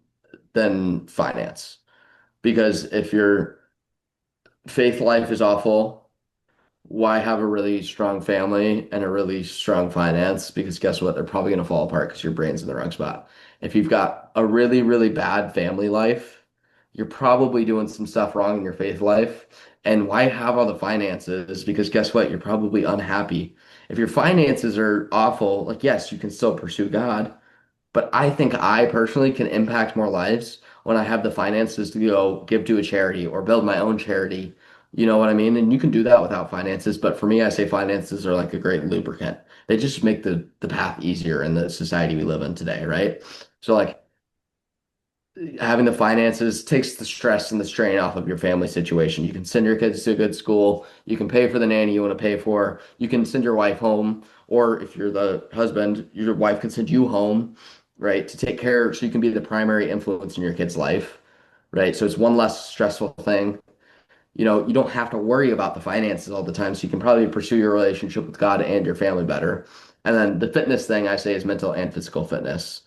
finance. Because if your faith life is awful, why have a really strong family and a really strong finance? Because guess what? They're probably going to fall apart because your brain's in the wrong spot. If you've got a really, really bad family life, you're probably doing some stuff wrong in your faith life. And why have all the finances? Because guess what? You're probably unhappy. If your finances are awful, like, yes, you can still pursue God, but I think I personally can impact more lives when I have the finances to go give to a charity or build my own charity. You know what I mean? And you can do that without finances. But for me, I say finances are like a great lubricant. They just make the path easier in the society we live in today, right? So like having the finances takes the stress and the strain off of your family situation. You can send your kids to a good school. You can pay for the nanny you want to pay for. You can send your wife home, or if you're the husband, your wife can send you home, right, to take care so you can be the primary influence in your kid's life, right? So it's one less stressful thing. You know, you don't have to worry about the finances all the time, so you can probably pursue your relationship with God and your family better. And then the fitness thing I say is mental and physical fitness.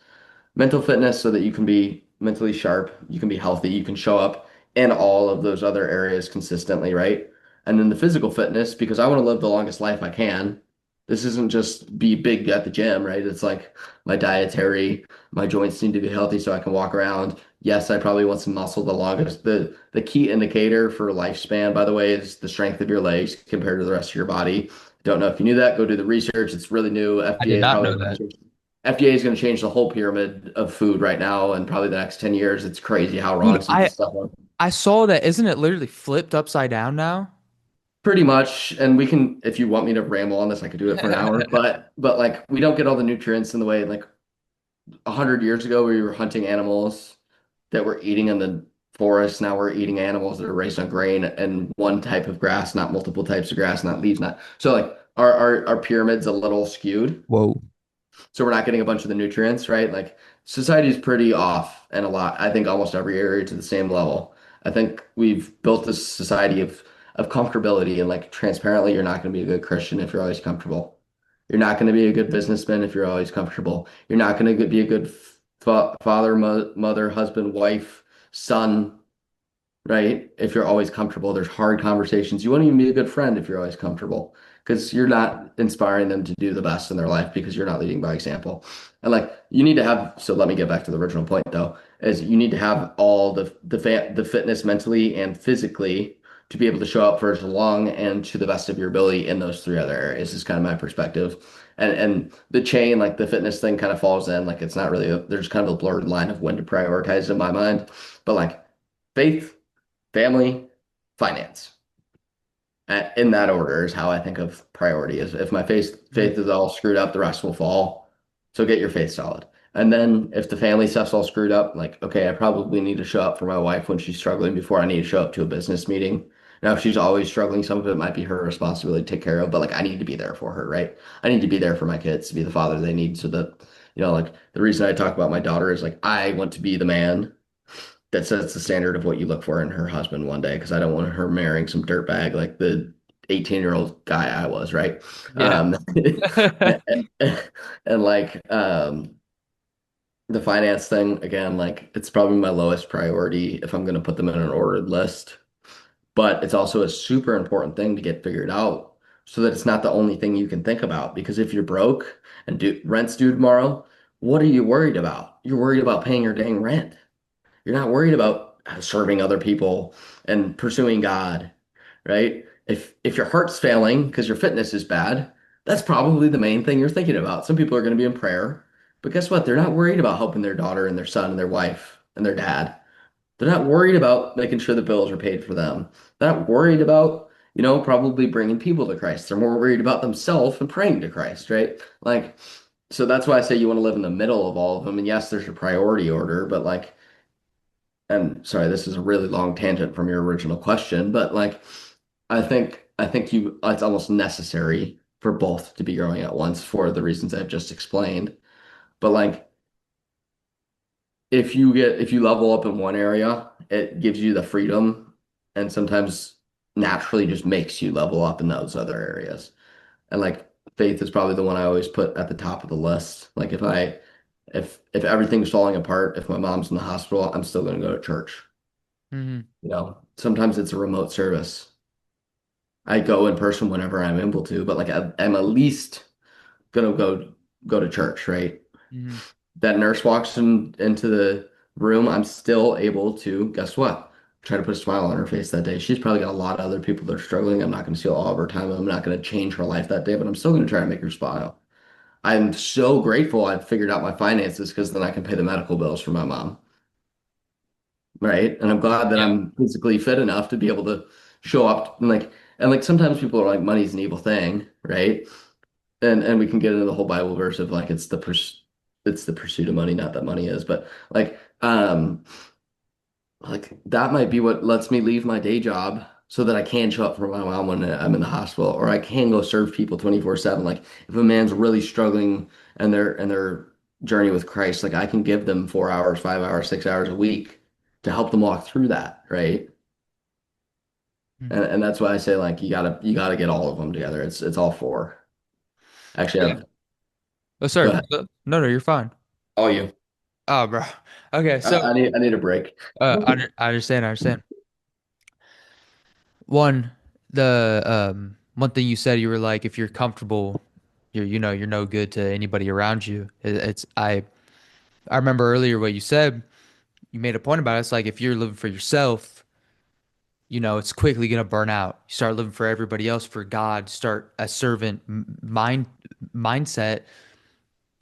Mental fitness so that you can be mentally sharp, you can be healthy, you can show up in all of those other areas consistently, right? And then the physical fitness, because I want to live the longest life I can. This isn't just be big at the gym, right? It's like my dietary, my joints need to be healthy so I can walk around. Yes, I probably want some muscle the longest. The key indicator for lifespan, by the way, is the strength of your legs compared to the rest of your body. Don't know if you knew that. Go do the research. It's really new. I FDA did is not probably know that. FDA is going to change the whole pyramid of food right now and probably the next 10 years. It's crazy how Dude, wrong some of this stuff are. I saw that. Isn't it literally flipped upside down now? Pretty much, and we can, if you want me to ramble on this, I could do it for an hour. But like we don't get all the nutrients in the way like 100 years ago we were hunting animals that were eating in the forest. Now we're eating animals that are raised on grain and one type of grass, not multiple types of grass, not leaves, not so like our pyramid's a little skewed. Whoa. So we're not getting a bunch of the nutrients, right? Like society is pretty off and a lot. I think almost every area to the same level. I think we've built this society of of comfortability and like transparently, you're not going to be a good Christian if you're always comfortable. You're not going to be a good businessman if you're always comfortable. You're not going to be a good fa father, mo mother, husband, wife, son, right? If you're always comfortable, there's hard conversations. You won't even be a good friend if you're always comfortable because you're not inspiring them to do the best in their life because you're not leading by example. And like you need to have, so let me get back to the original point though, is you need to have all the fitness mentally and physically to be able to show up for as long and to the best of your ability in those three other areas is kind of my perspective. And the chain, like the fitness thing kind of falls in, like it's not really there's kind of a blurred line of when to prioritize in my mind. But like faith, family, finance. In that order is how I think of priority. Is if my faith is all screwed up, the rest will fall. So get your faith solid. And then if the family stuff's all screwed up, like, okay, I probably need to show up for my wife when she's struggling before I need to show up to a business meeting. Now, if she's always struggling, some of it might be her responsibility to take care of, but like I need to be there for her, right? I need to be there for my kids to be the father they need so that, like the reason I talk about my daughter is like I want to be the man that sets the standard of what you look for in her husband one day because I don't want her marrying some dirtbag like the 18-year-old guy I was, right? Yeah. And like the finance thing again, like it's probably my lowest priority if I'm going to put them in an ordered list, but it's also a super important thing to get figured out so that it's not the only thing you can think about because if you're broke and rent's due tomorrow, what are you worried about? You're worried about paying your dang rent. You're not worried about serving other people and pursuing God, right? If your heart's failing because your fitness is bad, that's probably the main thing you're thinking about. Some people are going to be in prayer, but guess what? They're not worried about helping their daughter and their son and their wife and their dad. They're not worried about making sure the bills are paid for them. They're not worried about, probably bringing people to Christ. They're more worried about themselves and praying to Christ, right? Like, so that's why I say you want to live in the middle of all of them. And yes, there's a priority order, but like, and sorry, this is a really long tangent from your original question, but like I think it's almost necessary for both to be growing at once for the reasons I've just explained. But like if you level up in one area, it gives you the freedom and sometimes naturally just makes you level up in those other areas. And like faith is probably the one I always put at the top of the list. Like if everything's falling apart, if my mom's in the hospital, I'm still going to go to church. Mhm. Sometimes it's a remote service. I go in person whenever I'm able to, but like I'm at least gonna go to church, right? Mhm. That nurse walks into the room, I'm still able to, guess what? Try to put a smile on her face that day. She's probably got a lot of other people that are struggling. I'm not going to steal all of her time. I'm not going to change her life that day, but I'm still going to try to make her smile. I'm so grateful I've figured out my finances because then I can pay the medical bills for my mom. Right. And I'm glad that Yeah. I'm physically fit enough to be able to show up and like sometimes people are like money's an evil thing, right? And we can get into the whole Bible verse of like it's the pursuit of money, not that money is, but like that might be what lets me leave my day job so that I can show up for my mom when I'm in the hospital, or I can go serve people 24/7. Like if a man's really struggling and their journey with Christ, like I can give them 4 hours, 5 hours, 6 hours a week to help them walk through that, right? Mhm. And that's why I say like you gotta get all of them together. It's all four. Actually, Yeah. I've Oh, go sorry. ahead. No, no, you're fine. All you. Oh, bro. Okay, I, so I need I need a break. I understand. I understand. One, the one thing you said, you were like, if you're comfortable, you're no good to anybody around you. It's I remember earlier what you said. You made a point about it. It's like if you're living for yourself, it's quickly gonna burn out. You start living for everybody else, for God, start a servant mindset.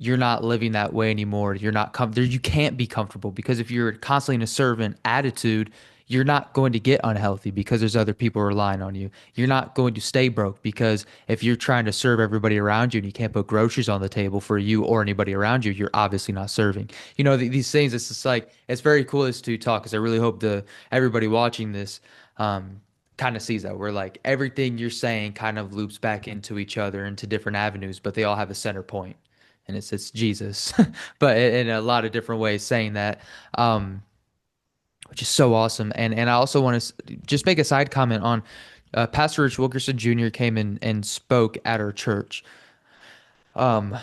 You're not living that way anymore. You're not there. You can't be comfortable because if you're constantly in a servant attitude, you're not going to get unhealthy because there's other people relying on you. You're not going to stay broke because if you're trying to serve everybody around you and you can't put groceries on the table for you or anybody around you, you're obviously not serving. These things. It's just like it's very cool as to talk because I really hope the everybody watching this kind of sees that where like everything you're saying kind of loops back into each other into different avenues, but they all have a center point and it's Jesus, but in a lot of different ways saying that, um, which is so awesome. And I also want to just make a side comment on Pastor Rich Wilkerson Jr. came in and spoke at our church. Um,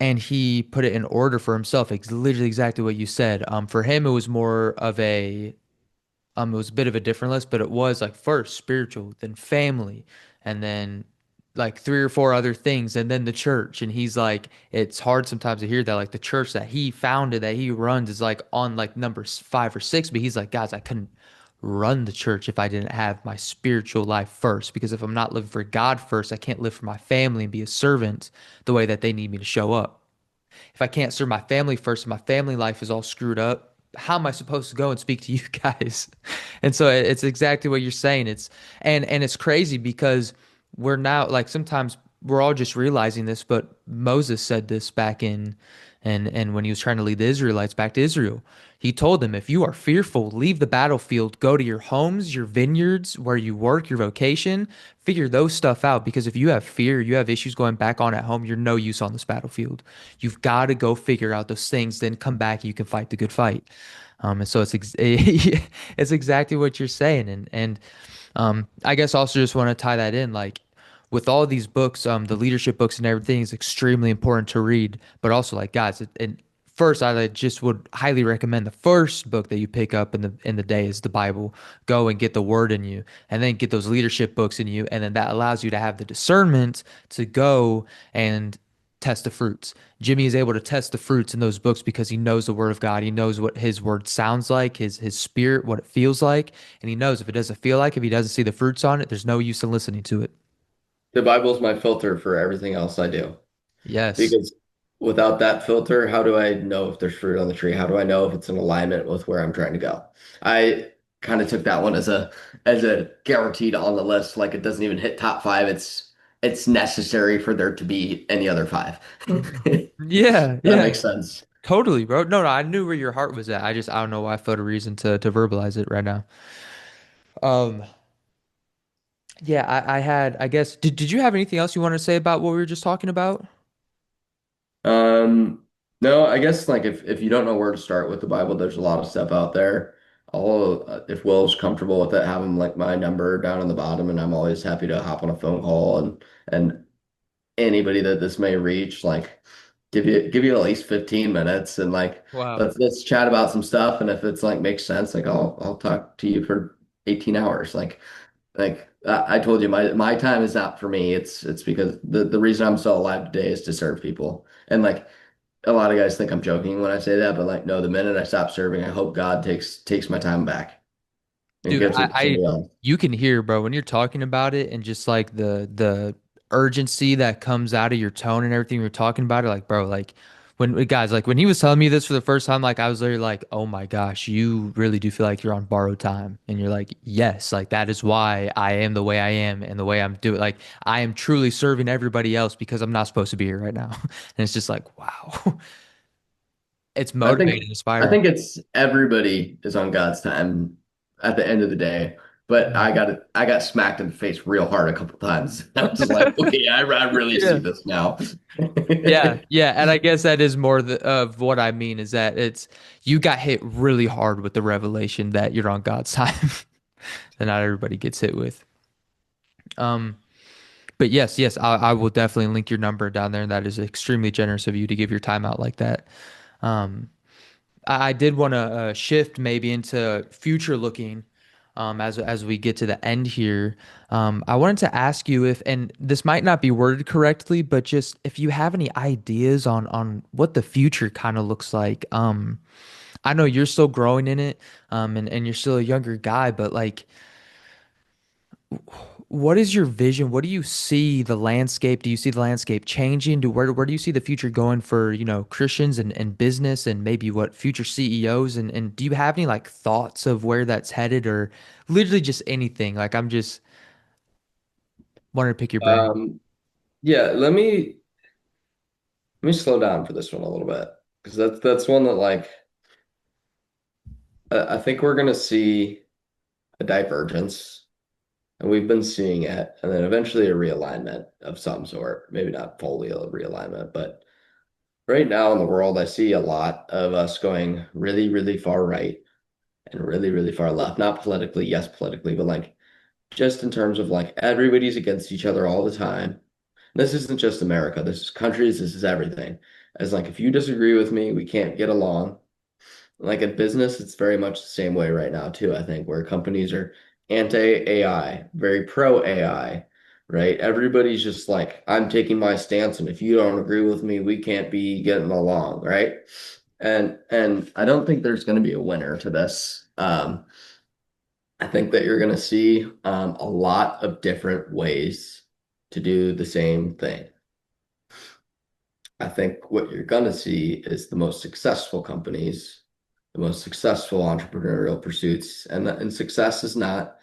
and he put it in order for himself. It's literally exactly what you said. For him, it was more of a it was a bit of a different list, but it was like first spiritual, then family, and then like three or four other things, and then the church. And he's like, it's hard sometimes to hear that like the church that he founded, that he runs, is like on like number five or six. But he's like, guys, I couldn't run the church if I didn't have my spiritual life first. Because if I'm not living for God first, I can't live for my family and be a servant the way that they need me to show up. If I can't serve my family first and my family life is all screwed up, how am I supposed to go and speak to you guys? And so it's exactly what you're saying. And it's crazy because we're now like sometimes we're all just realizing this, but Moses said this back in and when he was trying to lead the Israelites back to Israel. He told them, if you are fearful, leave the battlefield, go to your homes, your vineyards, where you work, your vocation, figure those stuff out. Because if you have fear, you have issues going back on at home, you're no use on this battlefield. You've got to go figure out those things, then come back and you can fight the good fight. And so it's exactly what you're saying. And I guess also just want to tie that in, like with all these books, the leadership books and everything is extremely important to read. But also, like guys, and first, I just would highly recommend the first book that you pick up in the day is the Bible. Go and get the Word in you, and then get those leadership books in you, and then that allows you to have the discernment to go and test the fruits. Jimmy is able to test the fruits in those books because he knows the Word of God. He knows what His Word sounds like, His Spirit, what it feels like, and he knows if it doesn't feel like, if he doesn't see the fruits on it, there's no use in listening to it. The Bible's my filter for everything else I do. Yes. Because without that filter, how do I know if there's fruit on the tree? How do I know if it's in alignment with where I'm trying to go? I kind of took that one as a guaranteed on the list. Like it doesn't even hit top five. It's necessary for there to be any other five. Yeah, That yeah. makes sense. Totally, bro. No, no, I knew where your heart was at. I don't know why I felt a reason to verbalize it right now. Um, yeah, I had, I guess, did you have anything else you wanted to say about what we were just talking about? Um, no, I guess like if you don't know where to start with the Bible, there's a lot of stuff out there. If Will's comfortable with it, have him like my number down on the bottom, and I'm always happy to hop on a phone call and anybody that this may reach, like give you at least 15 minutes and like Wow. let's chat about some stuff. And if it's like makes sense, like I'll talk to you for 18 hours. I told you, my time is not for me. It's because the reason I'm still alive today is to serve people. And like a lot of guys think I'm joking when I say that, but like no, the minute I stop serving, I hope God takes my time back and Dude, gives it to somebody else. you can hear, bro, when you're talking about it and just like the urgency that comes out of your tone and everything you're talking about it, like, bro, like when guys, like when he was telling me this for the first time, like I was literally like, oh my gosh, you really do feel like you're on borrowed time. And you're like, yes, like that is why I am the way I am and the way I'm doing. Like I am truly serving everybody else because I'm not supposed to be here right now. And it's just like, wow, it's I motivating, think I inspiring. think it's everybody is on God's time at the end of the day. But I got smacked in the face real hard a couple times. I was like, okay, I really see Yeah. this now. Yeah, yeah, and I guess that is more of what I mean is that it's you got hit really hard with the revelation that you're on God's time, that not everybody gets hit with. Um, but yes, yes, I will definitely link your number down there, and that is extremely generous of you to give your time out like that. Um, I did want to shift maybe into future looking as we get to the end here. I wanted to ask you if, and this might not be worded correctly, but just if you have any ideas on what the future kind of looks like. I know you're still growing in it, and you're still a younger guy, but like what is your vision? What do you see the landscape? Do you see the landscape changing? Where do you see the future going for, Christians and business and maybe what future CEOs and do you have any like thoughts of where that's headed or literally just anything? Like I'm just wanting to pick your brain. Um, yeah, let me slow down for this one a little bit because that's one that like I think we're gonna see a divergence, and we've been seeing it, and then eventually a realignment of some sort. Maybe not fully a realignment, but right now in the world, I see a lot of us going really, really far right and really, really far left. Not politically, yes, politically, but like just in terms of like everybody's against each other all the time. This isn't just America, this is countries, this is everything. As like if you disagree with me, we can't get along. Like in business, it's very much the same way right now too, I think, where companies are anti-AI, very pro-AI, right? Everybody's just like, I'm taking my stance, and if you don't agree with me, we can't be getting along, right? And I don't think there's going to be a winner to this. I think that you're going to see a lot of different ways to do the same thing. I think what you're going to see is the most successful companies, the most successful entrepreneurial pursuits, and success is not.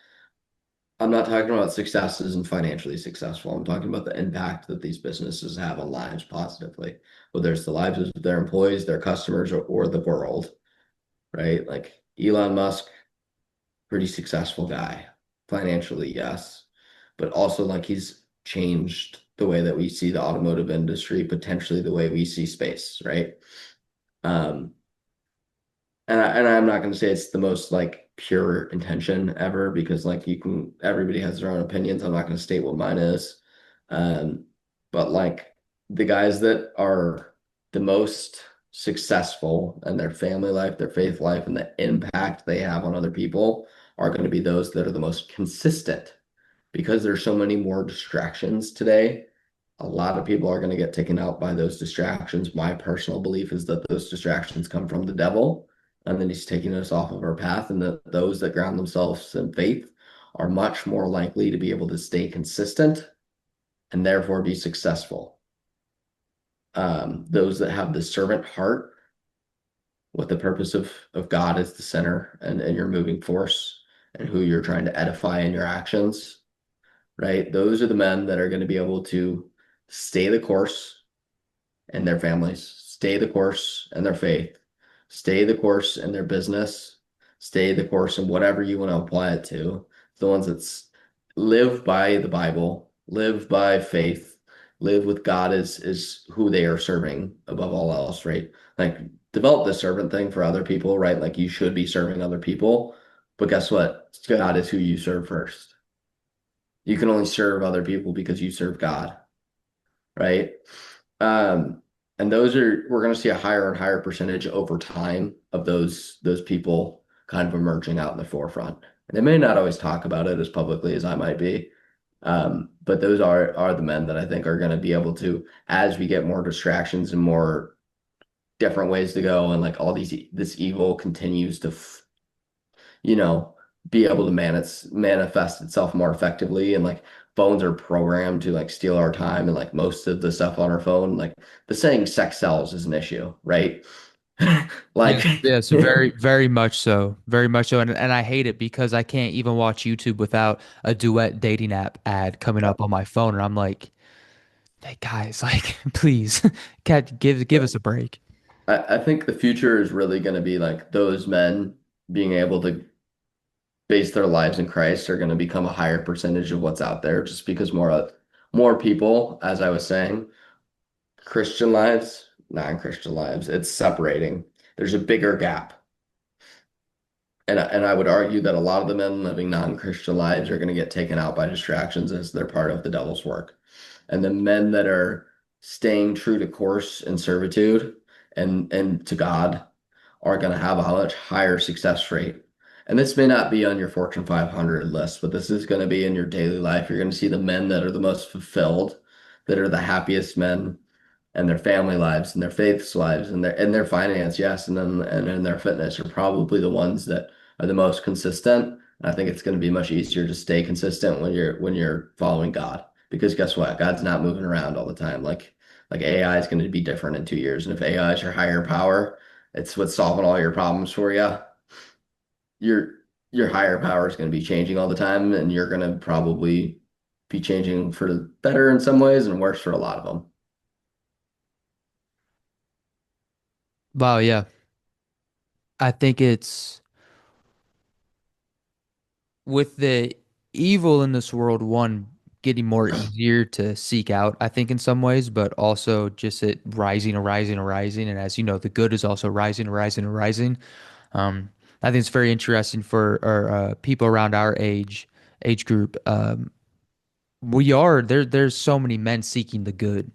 I'm not talking about success isn't financially successful. I'm talking about the impact that these businesses have on lives positively, whether it's the lives of their employees, their customers, or the world, right? Like Elon Musk, pretty successful guy, financially, yes, but also like he's changed the way that we see the automotive industry, potentially the way we see space, right? Um, and I'm not going to say it's the most like pure intention ever because like you can everybody has their own opinions. I'm not going to state what mine is. Um, but like the guys that are the most successful in their family life, their faith life, and the impact they have on other people are going to be those that are the most consistent because there's so many more distractions today. A lot of people are going to get taken out by those distractions. My personal belief is that those distractions come from the devil, and then he's taking us off of our path, and that those that ground themselves in faith are much more likely to be able to stay consistent and therefore be successful. Those that have the servant heart with the purpose of God as the center and your moving force and who you're trying to edify in your actions, right? Those are the men that are going to be able to stay the course and their families, stay the course and their faith, stay the course in their business, stay the course in whatever you want to apply it to. The ones that live by the Bible, live by faith, live with God is who they are serving above all else, right? Like develop the servant thing for other people, right? Like you should be serving other people. But guess what? God is who you serve first. You can only serve other people because you serve God, right? Um, and those are we're going to see a higher and higher percentage over time of those people kind of emerging out in the forefront. And they may not always talk about it as publicly as I might be, but those are the men that I think are going to be able to, as we get more distractions and more different ways to go, and like all this evil continues to, be able to manifest itself more effectively, and like phones are programmed to like steal our time, and like most of the stuff on our phone, like the saying sex sells is an issue, right? Like Yes, yes, very, very much so. Very much so. And I hate it because I can't even watch YouTube without a duet dating app ad coming up on my phone. And I'm like, hey guys, like, please, give us a break. I think the future is really going to be like those men being able to base their lives in Christ are going to become a higher percentage of what's out there just because more people, as I was saying, Christian lives, non-Christian lives, it's separating. There's a bigger gap. And I would argue that a lot of the men living non-Christian lives are going to get taken out by distractions as they're part of the devil's work. And the men that are staying true to course and servitude and to God are going to have a much higher success rate. And this may not be on your Fortune 500 list, but this is going to be in your daily life. You're going to see the men that are the most fulfilled, that are the happiest men, and their family lives and their faiths lives and their finance, yes, and then and in their fitness are probably the ones that are the most consistent. And I think it's going to be much easier to stay consistent when you're following God. Because guess what? God's not moving around all the time. Like AI is going to be different in 2 years. And if AI is your higher power, it's what's solving all your problems for you. Your your higher power is going to be changing all the time, and you're going to probably be changing for the better in some ways and worse for a lot of them. Wow, yeah. I think it's with the evil in this world, one getting more easier to seek out, I think in some ways, but also just it rising and rising and rising. And as you know, the good is also rising and rising and rising. I think it's very interesting for people around our age age group, we are there. There's so many men seeking the good.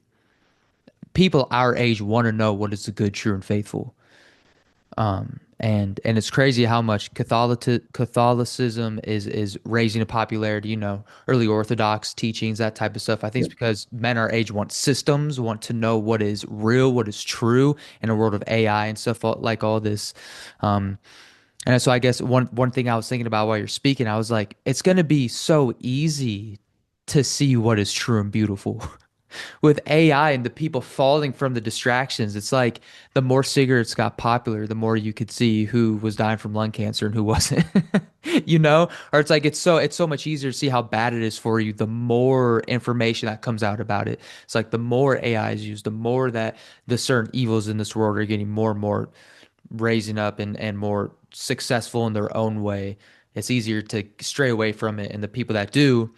People our age want to know what is the good, true, and faithful. And it's crazy how much Catholicism is raising a popularity, early Orthodox teachings, that type of stuff. I think it's because men our age want systems, want to know what is real, what is true in a world of AI and stuff like all this. Um, and so I guess one thing I was thinking about while you're speaking, I was like, it's gonna be so easy to see what is true and beautiful. With AI and the people falling from the distractions, it's like the more cigarettes got popular, the more you could see who was dying from lung cancer and who wasn't. Or it's like it's so much easier to see how bad it is for you the more information that comes out about it. It's like the more AI is used, the more that the certain evils in this world are getting more and more raising up and more successful in their own way. It's easier to stray away from it, and the people that do,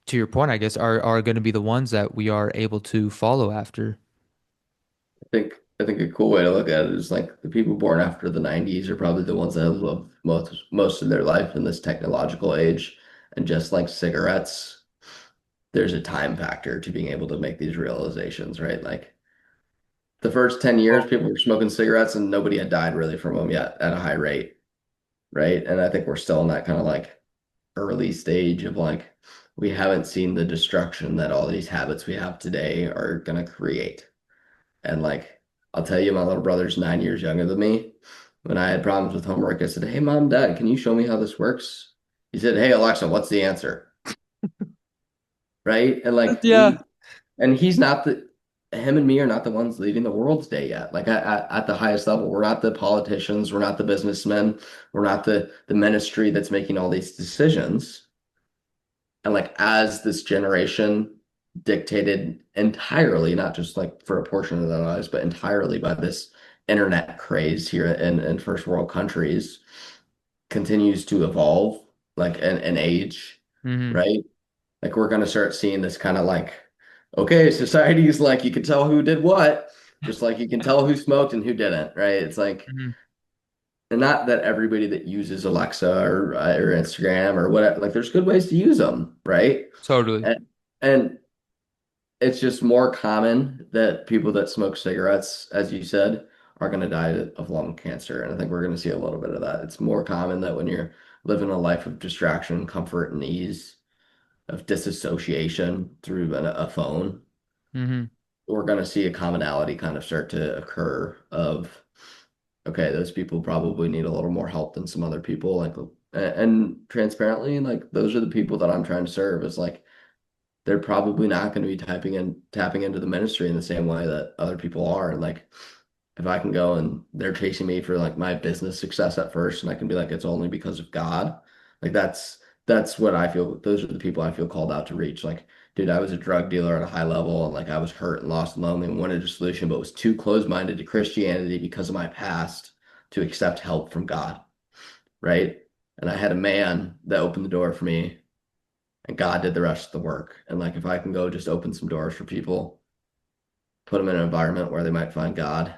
to your point, I guess, are going to be the ones that we are able to follow after. I think a cool way to look at it is like the people born after the 90s are probably the ones that have lived most of their life in this technological age. And just like cigarettes, there's a time factor to being able to make these realizations, right? Like the first 10 years, Oh. people were smoking cigarettes and nobody had died really from them yet at a high rate, right? And I think we're still in that kind of like early stage of like, we haven't seen the destruction that all these habits we have today are going to create. And like, I'll tell you, my little brother's 9 years younger than me. When I had problems with homework, I said, "Hey, mom, dad, can you show me how this works?" He said, "Hey, Alexa, what's the answer?" Right? And like, Yeah. and he's not him and me are not the ones leading the world today yet. Like at the highest level, we're not the politicians, we're not the businessmen, we're not the ministry that's making all these decisions. And like as this generation dictated entirely, not just like for a portion of their lives, but entirely by this internet craze here in first world countries, continues to evolve like an age, Hmm. right? Like we're gonna start seeing this kind of like, okay, society's like you can tell who did what, just like you can tell who smoked and who didn't, right? It's like, Hmm. and not that everybody that uses Alexa or Instagram or whatever, like there's good ways to use them, right? Totally. And it's just more common that people that smoke cigarettes, as you said, are going to die of lung cancer. And I think we're going to see a little bit of that. It's more common that when you're living a life of distraction, comfort, and ease, of disassociation through a phone, Hmm. we're going to see a commonality kind of start to occur of, okay, those people probably need a little more help than some other people. Like, and transparently, like those are the people that I'm trying to serve. Is like they're probably not going to be tapping into the ministry in the same way that other people are. And like, if I can go and they're chasing me for like my business success at first, and I can be like, it's only because of God. Like that's what I feel. Those are the people I feel called out to reach. Like, dude, I was a drug dealer at a high level, and like I was hurt and lost and lonely and wanted a solution, but was too closed-minded to Christianity because of my past to accept help from God. Right. And I had a man that opened the door for me and God did the rest of the work. And like if I can go just open some doors for people, put them in an environment where they might find God,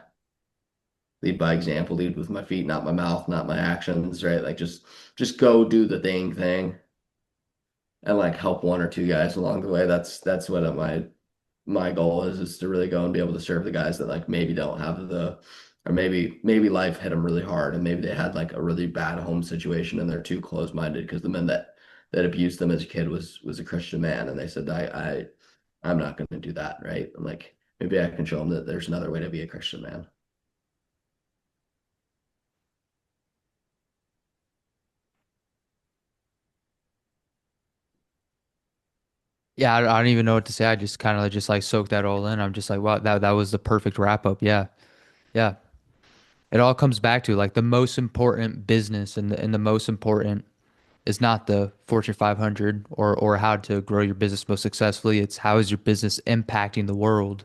lead by example, lead with my feet, not my mouth, not my actions, right? Like just go do the thing and like help one or two guys along the way. That's what my goal is to really go and be able to serve the guys that like maybe don't have or maybe life hit them really hard and maybe they had like a really bad home situation and they're too close-minded because the man that abused them as a kid was a Christian man and they said I'm not going to do that, right? And like maybe I can show them that there's another way to be a Christian man. Yeah, I don't even know what to say. I just kind of just like soak that all in. I'm just like, wow, that was the perfect wrap up. Yeah. Yeah. It all comes back to like the most important business and the most important is not the Fortune 500 or how to grow your business most successfully. It's how is your business impacting the world?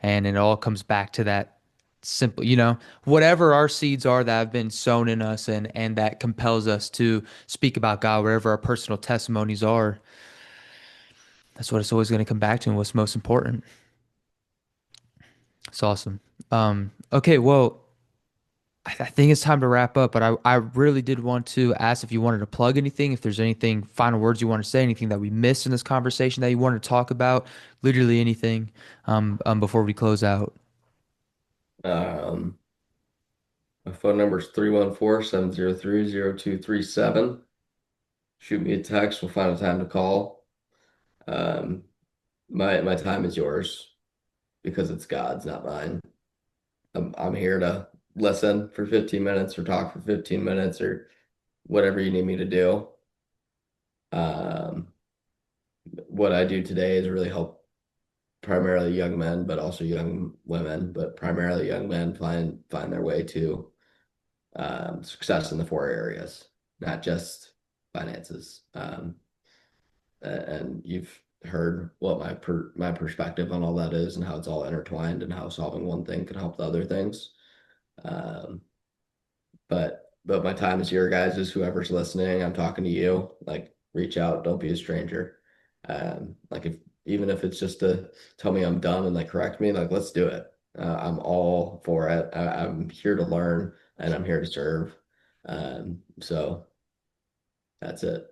And it all comes back to that simple, whatever our seeds are that have been sown in us and that compels us to speak about God, wherever our personal testimonies are, that's what it's always going to come back to and what's most important. It's awesome. Okay, well, I think it's time to wrap up, but I really did want to ask if you wanted to plug anything, if there's anything, final words you want to say, anything that we missed in this conversation that you wanted to talk about, literally anything, before we close out. Um, my phone number is 314-703-0237. Shoot me a text. We'll find a time to call. Um, my time is yours because it's God's, not mine. I'm here to listen for 15 minutes or talk for 15 minutes or whatever you need me to do. Um, what I do today is really help primarily young men, but also young women, but primarily young men find their way to success in the four areas, not just finances. And you've heard what my perspective on all that is and how it's all intertwined and how solving one thing can help the other things. Um, but my time is your guys'. Whoever's listening, I'm talking to you. Like, reach out. Don't be a stranger. Like, if even if it's just to tell me I'm dumb and like correct me, like, let's do it. I'm all for it. I'm here to learn and I'm here to serve. So that's it.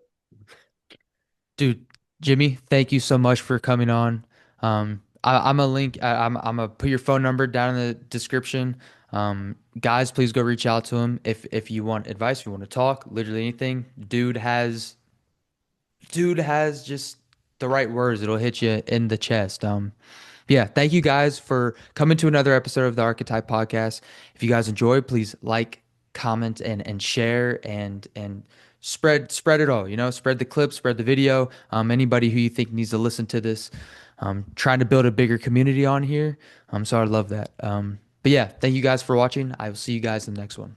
Dude, Jimmy, thank you so much for coming on. I'm a link. I'm gonna put your phone number down in the description. Guys, please go reach out to him if you want advice, if you want to talk, literally anything. Dude has just the right words. It'll hit you in the chest. Yeah, thank you guys for coming to another episode of the Archetype podcast. If you guys enjoyed, please like, comment, and share and spread it all. Spread the clip, spread the video. Anybody who you think needs to listen to this. Trying to build a bigger community on here. So I love that. But yeah, thank you guys for watching. I will see you guys in the next one.